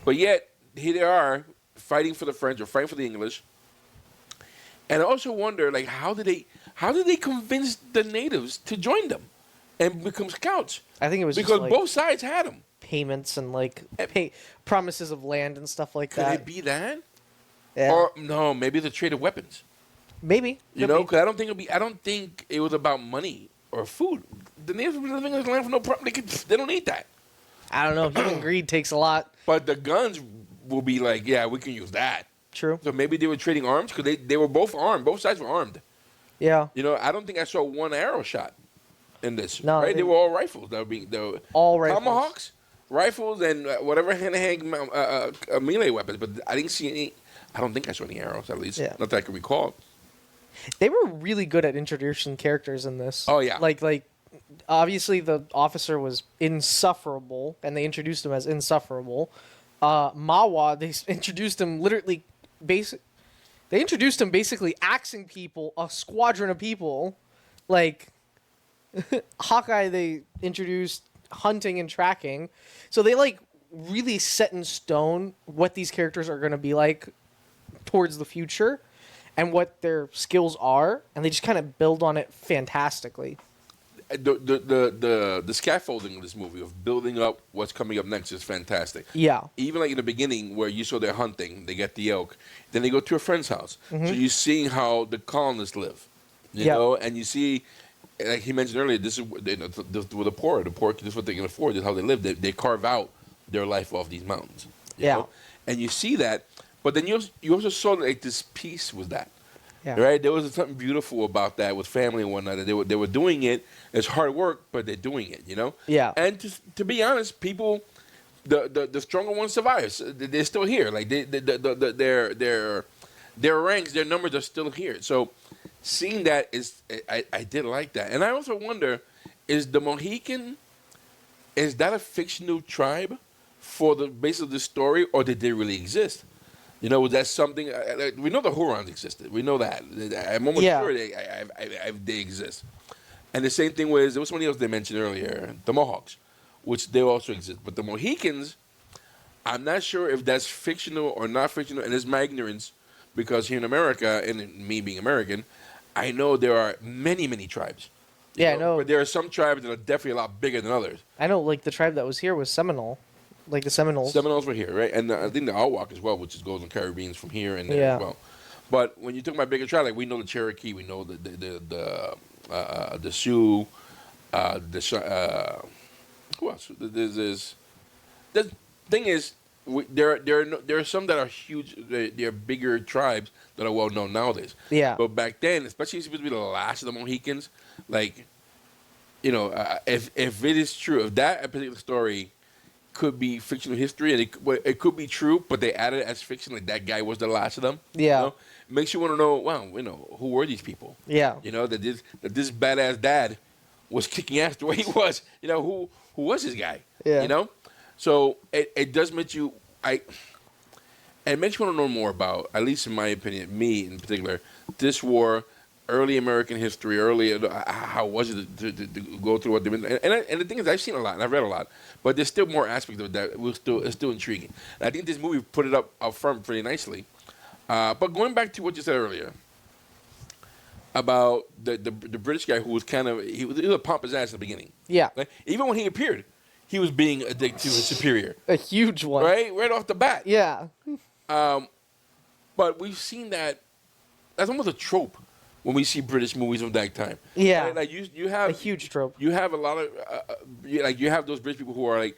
but yet here they are fighting for the French or fighting for the English. And I also wonder, like, how did they convince the natives to join them and become scouts? I think it was because just, like, both sides had them. Payments and promises of land and stuff like Could that. it be that? Yeah. Or no, maybe the trade of weapons. Maybe. You know, because I don't think it was about money or food. The natives were living in this land for no problem. They don't need that. I don't know. Human greed takes a lot. But the guns will be like, yeah, we can use that. True. So maybe they were trading arms because they were both armed. Both sides were armed. Yeah. You know, I don't think I saw one arrow shot in this. No, right? They were all rifles. They were all rifles. Tomahawks, rifles, and whatever hand-to-hand melee weapons. But I didn't see any. I don't think I saw any arrows, at least. Yeah. Not that I can recall. They were really good at introducing characters in this. Oh, yeah. Like obviously the officer was insufferable, and they introduced him as insufferable. Mawa, they introduced him literally They introduced him basically axing people, a squadron of people. Like Hawkeye, they introduced hunting and tracking. So they like really set in stone what these characters are going to be like towards the future and what their skills are, and they just kind of build on it fantastically. The scaffolding of this movie of building up what's coming up next is fantastic. Yeah. Even like in the beginning where you saw they're hunting, they get the elk, then they go to a friend's house. Mhm. So you're seeing how the colonists live, you Yeah. know, and you see, like he mentioned earlier, this is the poor. This is what they can afford. This is how they live. They carve out their life off these mountains. You know? And you see that, but then you also saw like this peace with that. Yeah. Right, there was something beautiful about that with family and whatnot. That they were doing it. It's hard work, but they're doing it. You know. Yeah. And to be honest, people, the stronger ones survive. So they're still here. Like their ranks, their numbers are still here. So seeing that I did like that. And I also wonder, is the Mohican, is that a fictional tribe for the base of the story, or did they really exist? You know, was that something? We know the Hurons existed. We know that. I'm almost sure they exist. And the same thing was, there was somebody else they mentioned earlier, the Mohawks, which they also exist. But the Mohicans, I'm not sure if that's fictional or not fictional, and it's my ignorance, because here in America, and me being American, I know there are many, many tribes. Yeah, I know. But there are some tribes that are definitely a lot bigger than others. I know, like the tribe that was here was Seminole, like the Seminoles. Seminoles were here, right? And I think the Awak as well, which goes on Caribbeans from here and there as well. But when you talk about bigger tribes, like we know the Cherokee, we know the Sioux, who else? The thing is, there are some that are huge. They are bigger tribes that are well known nowadays. Yeah. But back then, especially supposed to be the last of the Mohicans, like, you know, if it is true, if that particular story could be fictional history, and it could be true, but they added it as fiction, like that guy was the last of them. Yeah. You know? It makes you want to know, wow, you know, who were these people? Yeah. You know, that this badass dad was kicking ass the way he was. You know, who was this guy? Yeah. You know? So it does make you, it makes you want to know more about, at least in my opinion, me in particular, this war, early American history, how was it to go through what they've been. And the thing is, I've seen a lot and I've read a lot, but there's still more aspects of that. It's still intriguing. And I think this movie put it up front pretty nicely. But going back to what you said earlier about the British guy who was he was a pompous ass in the beginning. Yeah. Like, even when he appeared, he was being a dick to his superior. A huge one. Right off the bat. Yeah. But we've seen that. That's almost a trope when we see British movies of that time. Yeah. Right? Like you have a huge trope. You have a lot of you have those British people who are like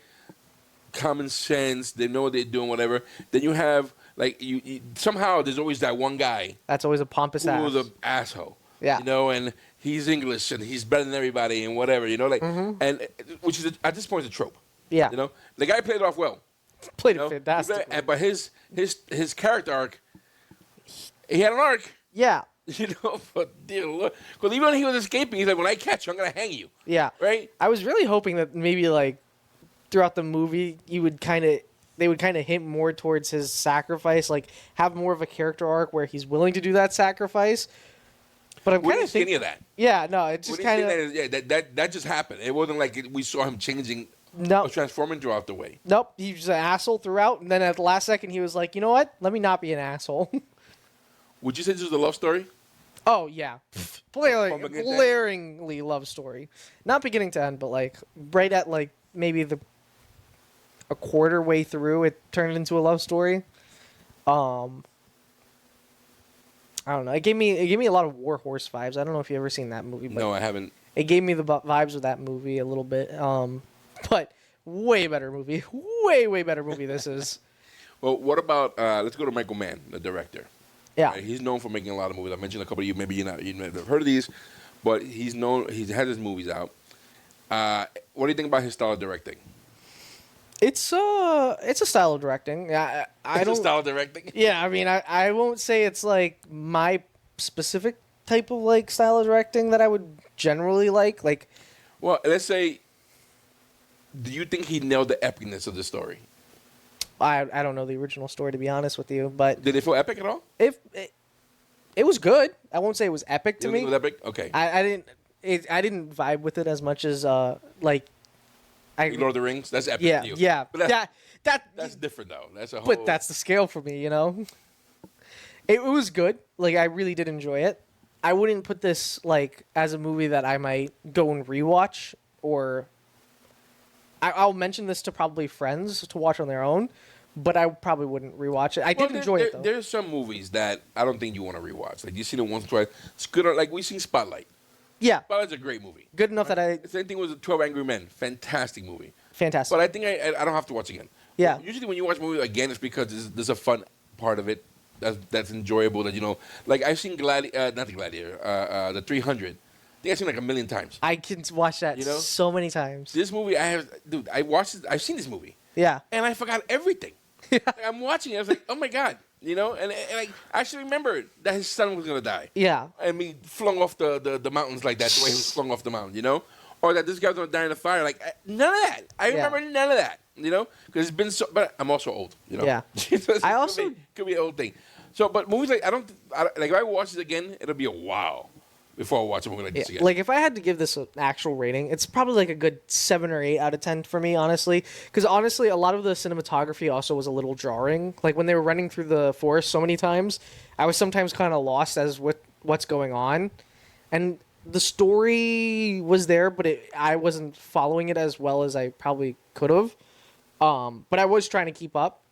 common sense. They know what they're doing, whatever. Then you have like you somehow there's always that one guy that's always a pompous who ass. was an asshole. Yeah. You know, and he's English and he's better than everybody and whatever. You know, like and which is at this point is a trope. Yeah. You know, the guy played it off well. Played it fantastic. But his character arc, he had an arc. Yeah. You know, but dear Lord, because even when he was escaping, he's like, "When I catch you, I'm gonna hang you." Yeah. Right. I was really hoping that maybe like throughout the movie, they would kind of hint more towards his sacrifice, like have more of a character arc where he's willing to do that sacrifice. But I'm kind of thinking any of that. Yeah, no, it just kind of that just happened. It wasn't like we saw him changing. No, transforming throughout the way. Nope, he was an asshole throughout, and then at the last second, he was like, "You know what? Let me not be an asshole." Would you say this is a love story? Oh yeah, blaringly love story. Not beginning to end, but like right at like maybe a quarter way through, it turned into a love story. I don't know. It gave me a lot of War Horse vibes. I don't know if you ever seen that movie. But no, I haven't. It gave me the vibes of that movie a little bit. But way better movie. Way better movie this is. Well, what about let's go to Michael Mann, the director. Yeah. Right? He's known for making a lot of movies. I mentioned a couple of you. Maybe you might have heard of these, but he's known. He's had his movies out. What do you think about his style of directing? It's a style of directing. I don't. It's a style of directing. Yeah, I mean, I won't say it's like my specific type of like style of directing that I would generally like. Like, well, let's say. Do you think he nailed the epicness of the story? I don't know the original story, to be honest with you, but did it feel epic at all? It was good. I won't say it was epic to me. It was epic. Okay. I didn't vibe with it as much as like. Lord of the Rings. That's epic. Yeah, to you. yeah. But that's different though. That's a whole. But that's the scale for me, you know. It was good. Like I really did enjoy it. I wouldn't put this like as a movie that I might go and rewatch or. I'll mention this to probably friends to watch on their own, but I probably wouldn't rewatch it. I did enjoy it though. There's some movies that I don't think you want to rewatch. Like you seen it once or twice. It's good. Like we seen Spotlight. Yeah, Spotlight's a great movie. Good enough that I. Same thing with 12 Angry Men. Fantastic movie. Fantastic. But I think I don't have to watch again. Yeah. Usually when you watch a movie again, it's because there's a fun part of it that's enjoyable. That like I've seen not the Gladiator, the 300. I think I've seen like 1 million times. I can watch that so many times. This movie, I watched it. I've seen this movie. Yeah. And I forgot everything. Like, I'm watching it. I was like, oh my God. And I actually remembered that his son was going to die. Yeah. And he flung off the mountains like that, the way he was flung off the mountain, Or that this guy's going to die in the fire. Like, none of that. I remember none of that, Because it's been so, but I'm also old, Yeah. I also. Could be an old thing. So, but movies like, if I watch it again, it'll be a while. Before I watch a movie like this again. Like, if I had to give this an actual rating, it's probably like a good 7 or 8 out of 10 for me, honestly. Because honestly, a lot of the cinematography also was a little jarring. Like, when they were running through the forest so many times, I was sometimes kind of lost as what's going on. And the story was there, but I wasn't following it as well as I probably could have. But I was trying to keep up.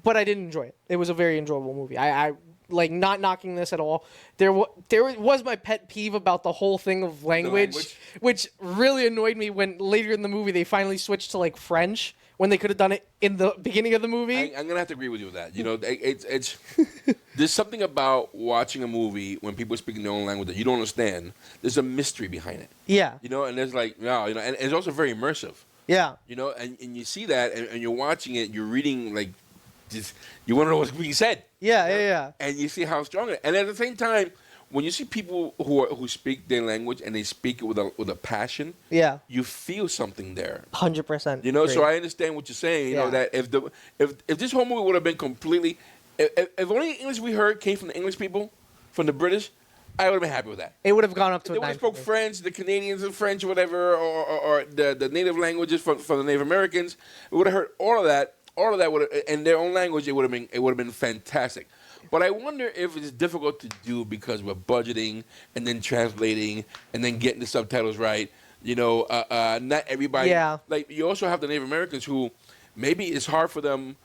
But I did enjoy it. It was a very enjoyable movie. I like not knocking this at all. There was my pet peeve about the whole thing of language, which really annoyed me when later in the movie they finally switched to like French when they could have done it in the beginning of the movie. I'm gonna have to agree with you with that. It's there's something about watching a movie when people are speaking their own language that you don't understand. There's a mystery behind it. Yeah. And there's like and it's also very immersive. Yeah. And you see that and you're watching it, you're reading like. You want to know what's being said. Yeah. And you see how strong it is. And at the same time, when you see people who speak their language and they speak it with a passion, you feel something there. 100%. So I understand what you're saying. That if this whole movie would have been completely, if only English we heard came from the English people, from the British, I would have been happy with that. It would have gone up to They a would 9. have spoke French, the Canadians and French or whatever, or the native languages for the Native Americans. It would have heard all of that. All of that would have, in their own language. It would have been fantastic. But I wonder if it's difficult to do because we're budgeting and then translating and then getting the subtitles right. You know, not everybody. Yeah. Like you also have the Native Americans who maybe it's hard for them,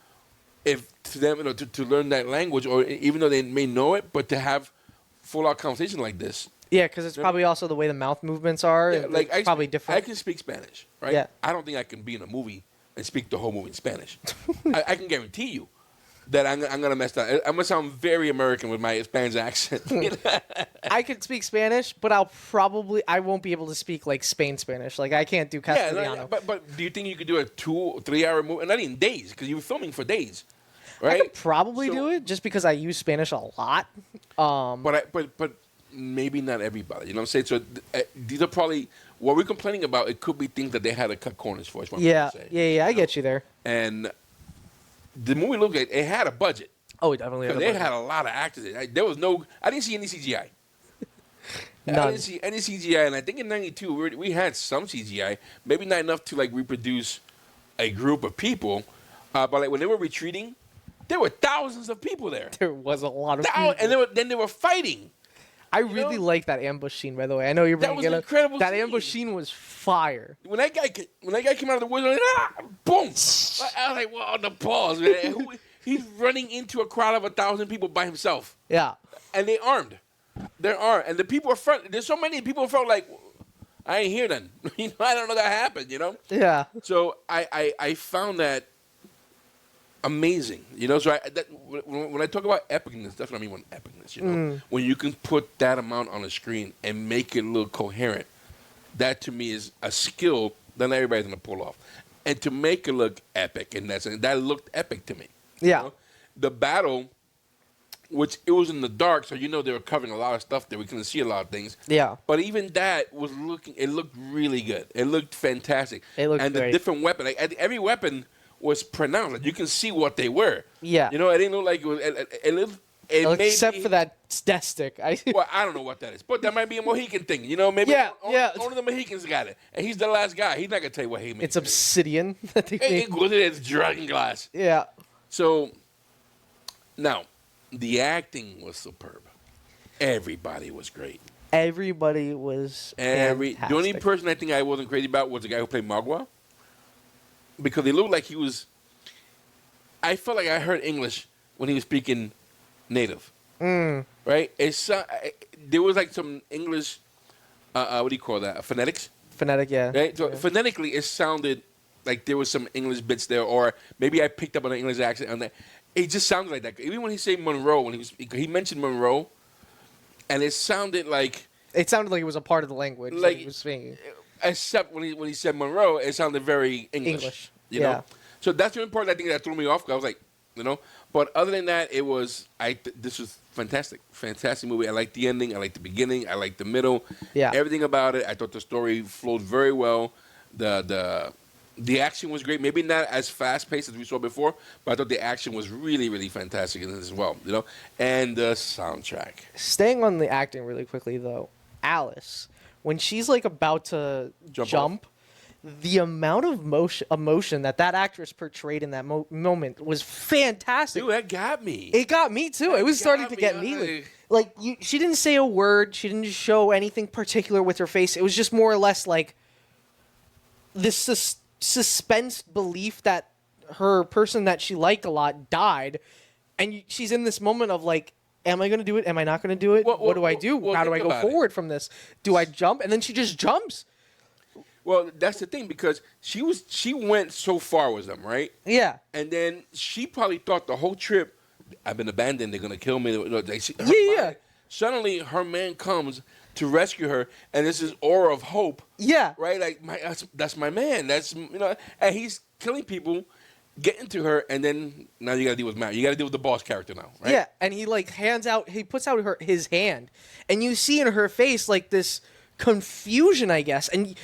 to learn that language, or even though they may know it, but to have full out conversation like this. Yeah, because it's probably also the way the mouth movements are. Yeah, like it's probably different. I can speak Spanish, right? Yeah. I don't think I can be in a movie and speak the whole movie in Spanish. I can guarantee you that I'm gonna mess that. I'm gonna sound very American with my Spanish accent. I could speak Spanish, but I won't be able to speak like Spain Spanish. Like I can't do Castellano. But do you think you could do a 2 or 3 hour movie? Not even days, because you were filming for days, I right? could probably do it just because I use Spanish a lot. But maybe not everybody. You know what I'm saying? So these are probably what we're complaining about. It could be things that they had to cut corners for. Is what I'm Yeah, trying to say. yeah, I get you there. And the movie looked like it had a budget. Oh, it definitely had a They budget. had a lot of actors. There was no. I didn't see any CGI. I None. didn't see any CGI, and I think in '92 we had some CGI, maybe not enough to like reproduce a group of people, but like when they were retreating, there were thousands of people there. There was a lot of people. And then they were fighting. I really like that ambush scene, by the way. I know you're That bringing was it an up. incredible That scene. ambush scene was fire. When that guy came out of the woods, I was like, boom! I was like, "Wow, the pause, man!" He's running into a crowd of 1,000 people by himself. Yeah, and they armed. They're armed, and the people are front. There's so many people felt like I ain't here then. You know, I don't know that happened. You know. Yeah. So I found that amazing. You know, so when I talk about epicness, that's what I mean with epicness. You know, when you can put that amount on a screen and make it look coherent, that to me is a skill that not everybody's gonna pull off. And to make it look epic, and that looked epic to me. Yeah. You know? The battle, which it was in the dark, so you know they were covering a lot of stuff there. We couldn't see a lot of things. Yeah. But even that it looked really good. It looked fantastic. It looked and great. the different weapon, like every weapon was pronounced. Like, you can see what they were. Yeah. You know, it didn't look like it was. Except for that death stick. Well, I don't know what that is, but that might be a Mohican thing. You know, maybe only the Mohicans got it, and he's the last guy. He's not gonna tell you what he made. It's obsidian. That they make. It's dragon glass. Yeah. So now, the acting was superb. Everybody was great. Everybody was The only fantastic. person I think I wasn't crazy about was the guy who played Magua, because he looked like he was. I felt like I heard English when he was speaking native. Right? There was like some English. What do you call that? Phonetics. Phonetic, yeah. Right. So Yeah. phonetically, it sounded like there was some English bits there, or maybe I picked up on an English accent on that. It just sounded like that. Even when he said Monroe, he mentioned Monroe, and it sounded like it was a part of the language that he was speaking. Except when he said Monroe, it sounded very English. You know. yeah. So that's the only part I think that threw me off. 'Cause I was like, you know. But other than that, it was this was fantastic movie. I liked the ending. I liked the beginning. I liked the middle. Yeah. Everything about it. I thought the story flowed very well. The action was great. Maybe not as fast paced as we saw before, but I thought the action was really, really fantastic in this as well. You know, and the soundtrack. Staying on the acting really quickly though, Alice, when she's like about to jump, the amount of emotion that actress portrayed in that moment was fantastic. Dude, that got me. It got me too. It was starting to get me. She didn't say a word. She didn't show anything particular with her face. It was just more or less like this suspense belief that her person that she liked a lot died, and she's in this moment of like, am I going to do it? Am I not going to do it? What do I do? How do I go forward from this? Do I jump? And then she just jumps. Well, that's the thing, because she went so far with them, right? Yeah. And then she probably thought the whole trip, I've been abandoned. They're gonna kill me. Yeah. Suddenly, her man comes to rescue her, and this is aura of hope. Yeah. Right. Like that's my man. That's and he's killing people, getting to her, and then now you gotta deal with Matt. You gotta deal with the boss character now, right? Yeah. And he he puts out his hand, and you see in her face like this confusion, I guess. And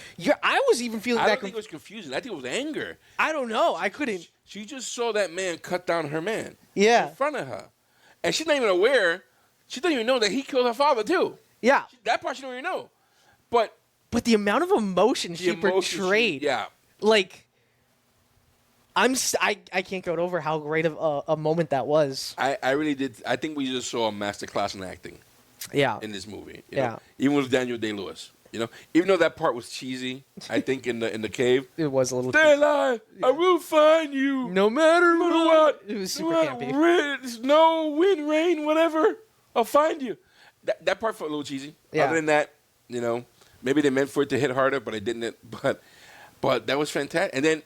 I was even feeling I that. don't think it was confusion. I think it was anger. I don't know. I couldn't. She just saw that man cut down her man. Yeah. In front of her, and she's not even aware. She doesn't even know that he killed her father too. Yeah. That part you don't even know. But the amount of emotion she emotion portrayed. yeah. Like, I can't get over how great of a moment that was. I really did. I think we just saw a masterclass in acting. Yeah. In this movie. You Yeah. know? Even with Daniel Day-Lewis. You know, even though that part was cheesy, I think in the cave. It was a little. Stay alive. I will find you. No matter what. It was super campy. Snow, wind, rain, whatever. I'll find you. That part felt a little cheesy. Yeah. Other than that, you know, maybe they meant for it to hit harder, but it didn't. But that was fantastic. And then,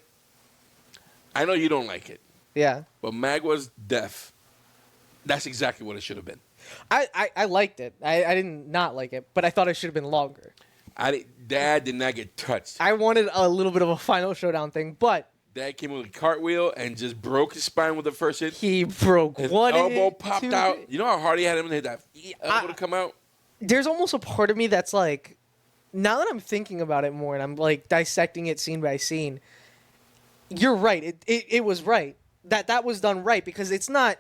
I know you don't like it. Yeah. But Magwa's death, that's exactly what it should have been. I liked it. I didn't not like it, but I thought it should have been longer. Dad did not get touched. I wanted a little bit of a final showdown thing, but Dad came with a cartwheel and just broke his spine with the first hit. He broke his one elbow hit, popped two out. hit. You know how hard he had him to hit that elbow to come out? There's almost a part of me that's like, now that I'm thinking about it more and I'm like dissecting it scene by scene, you're right. It was right. That was done right, because it's not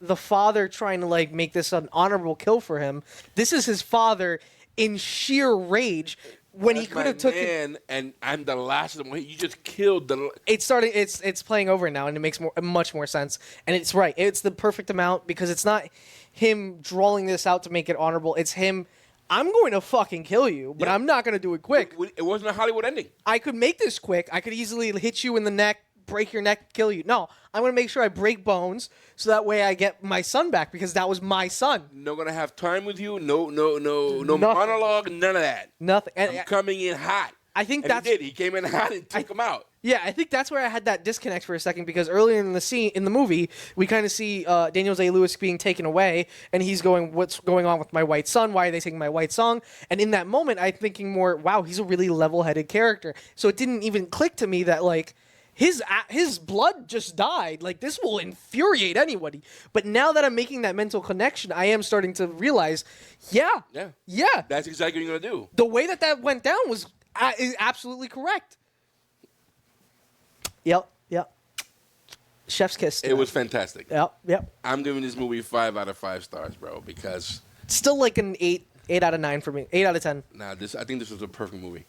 the father trying to like make this an honorable kill for him. This is his father in sheer rage when he could have took it. And I'm the last of them. You just killed the. It's playing over now, and it makes much more sense. And it's right. It's the perfect amount, because it's not him drawing this out to make it honorable. It's him. I'm going to fucking kill you, but I'm not going to do it quick. It wasn't a Hollywood ending. I could make this quick. I could easily hit you in the neck, break your neck, kill you. No, I'm going to make sure I break bones so that way I get my son back, because that was my son. No gonna have time with you. No monologue. None of that. Nothing. I'm coming in hot. I think and that's. He did. He came in hot and took him out. Yeah, I think that's where I had that disconnect for a second, because earlier in the movie, we kind of see Daniel Day-Lewis being taken away, and he's going, "What's going on with my white son? Why are they taking my white son?" And in that moment, I'm thinking more, "Wow, he's a really level-headed character." So it didn't even click to me that like his blood just died. Like, this will infuriate anybody. But now that I'm making that mental connection, I am starting to realize, yeah, that's exactly what you're gonna do. The way that went down was is absolutely correct. Yep. Chef's kiss. It was fantastic. Yep. I'm giving this movie 5 out of 5 stars, bro, because still like an 8 out of 9 for me. 8 out of 10. Nah, I think this was a perfect movie.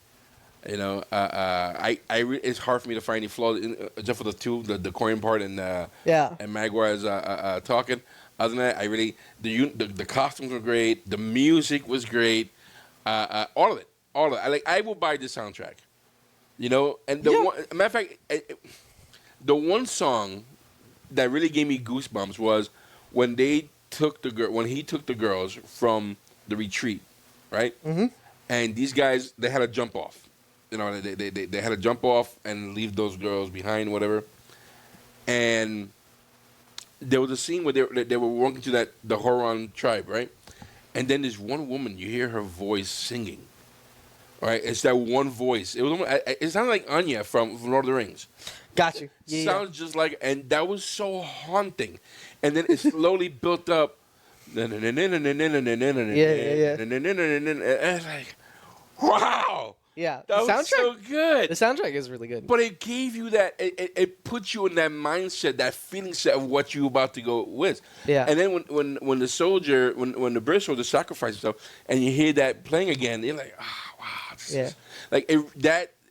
You know, it's hard for me to find any flaws except for the Korean part and Maguire's talking. Other than that, the costumes were great, the music was great, all of it. I will buy this soundtrack. You know, and matter of fact, the one song that really gave me goosebumps was when he took the girls from the retreat, right? Mm-hmm. And these guys, they had to jump off. You know, they had to jump off and leave those girls behind, whatever. And there was a scene where they were walking to the Huron tribe, right? And then there's one woman, you hear her voice singing. Right, it's that one voice. It sounded like Anya from Lord of the Rings. Got you. Yeah, sounds just like, and that was so haunting. And then it slowly built up. Yeah. It's like, wow. Yeah, that was so good. The soundtrack is really good. But it gave you that. It puts you in that mindset, that feeling set of what you're about to go with. Yeah. And then when the soldier, when the British soldier sacrificed himself, and you hear that playing again, you're like, wow. Like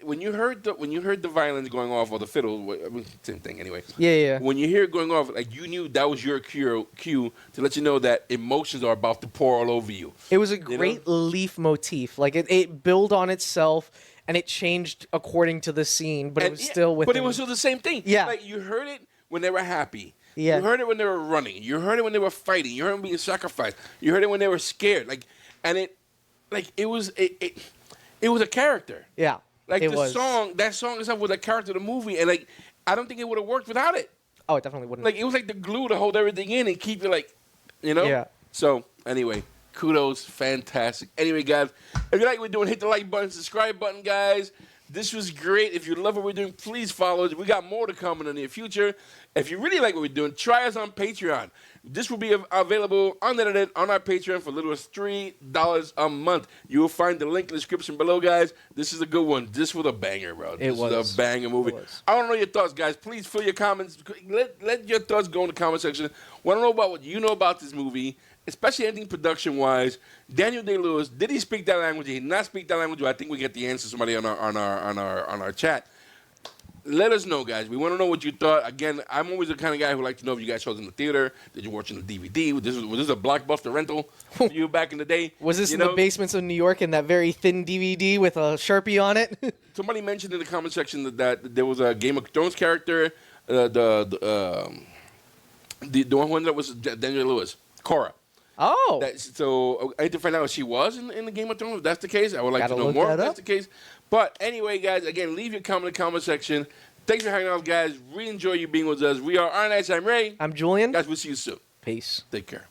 when you heard the violins going off or the fiddle, same thing anyway. Yeah. When you hear it going off, like you knew that was your cue to let you know that emotions are about to pour all over you. It was a great leaf motif. Like it built on itself and it changed according to the scene, but it was still within. But it was still the same thing. Yeah. Like you heard it when they were happy. Yeah. You heard it when they were running. You heard it when they were fighting. You heard them being sacrificed. You heard it when they were scared. It was a character. Yeah. Like that song itself was a character of the movie, and like I don't think it would have worked without it. Oh, it definitely wouldn't. Like it was like the glue to hold everything in and keep it like, you know. Yeah. So anyway, kudos, fantastic. Anyway, guys, if you like what we're doing, hit the like button, subscribe button, guys. This was great. If you love what we're doing, please follow us. We got more to come in the near future. If you really like what we're doing, try us on Patreon. This will be available unedited on our Patreon for as little as $3 a month. You will find the link in the description below, guys. This is a good one. This was a banger, bro. This was a banger movie. I want to know your thoughts, guys. Please fill your comments. Let your thoughts go in the comment section. Want to know about what you know about this movie especially anything production-wise. Daniel Day-Lewis, did he speak that language? Did he not speak that language? I think we get the answer. Somebody on our chat. Let us know, guys. We want to know what you thought. Again, I'm always the kind of guy who like to know if you guys saw it in the theater. Did you watch it on the DVD? Was this a blockbuster rental for you back in the day? Was this in the basements of New York in that very thin DVD with a Sharpie on it? Somebody mentioned in the comment section that there was a Game of Thrones character, the one that was Daniel Lewis, Cora. Oh. So I need to find out if she was in the Game of Thrones. If that's the case, I would like to know look more that if that's up. the case. But anyway, guys, again, leave your comment in the comment section. Thanks for hanging out, guys. Really enjoy you being with us. We are Our Nights. I'm Ray. I'm Julian. Guys, we'll see you soon. Peace. Take care.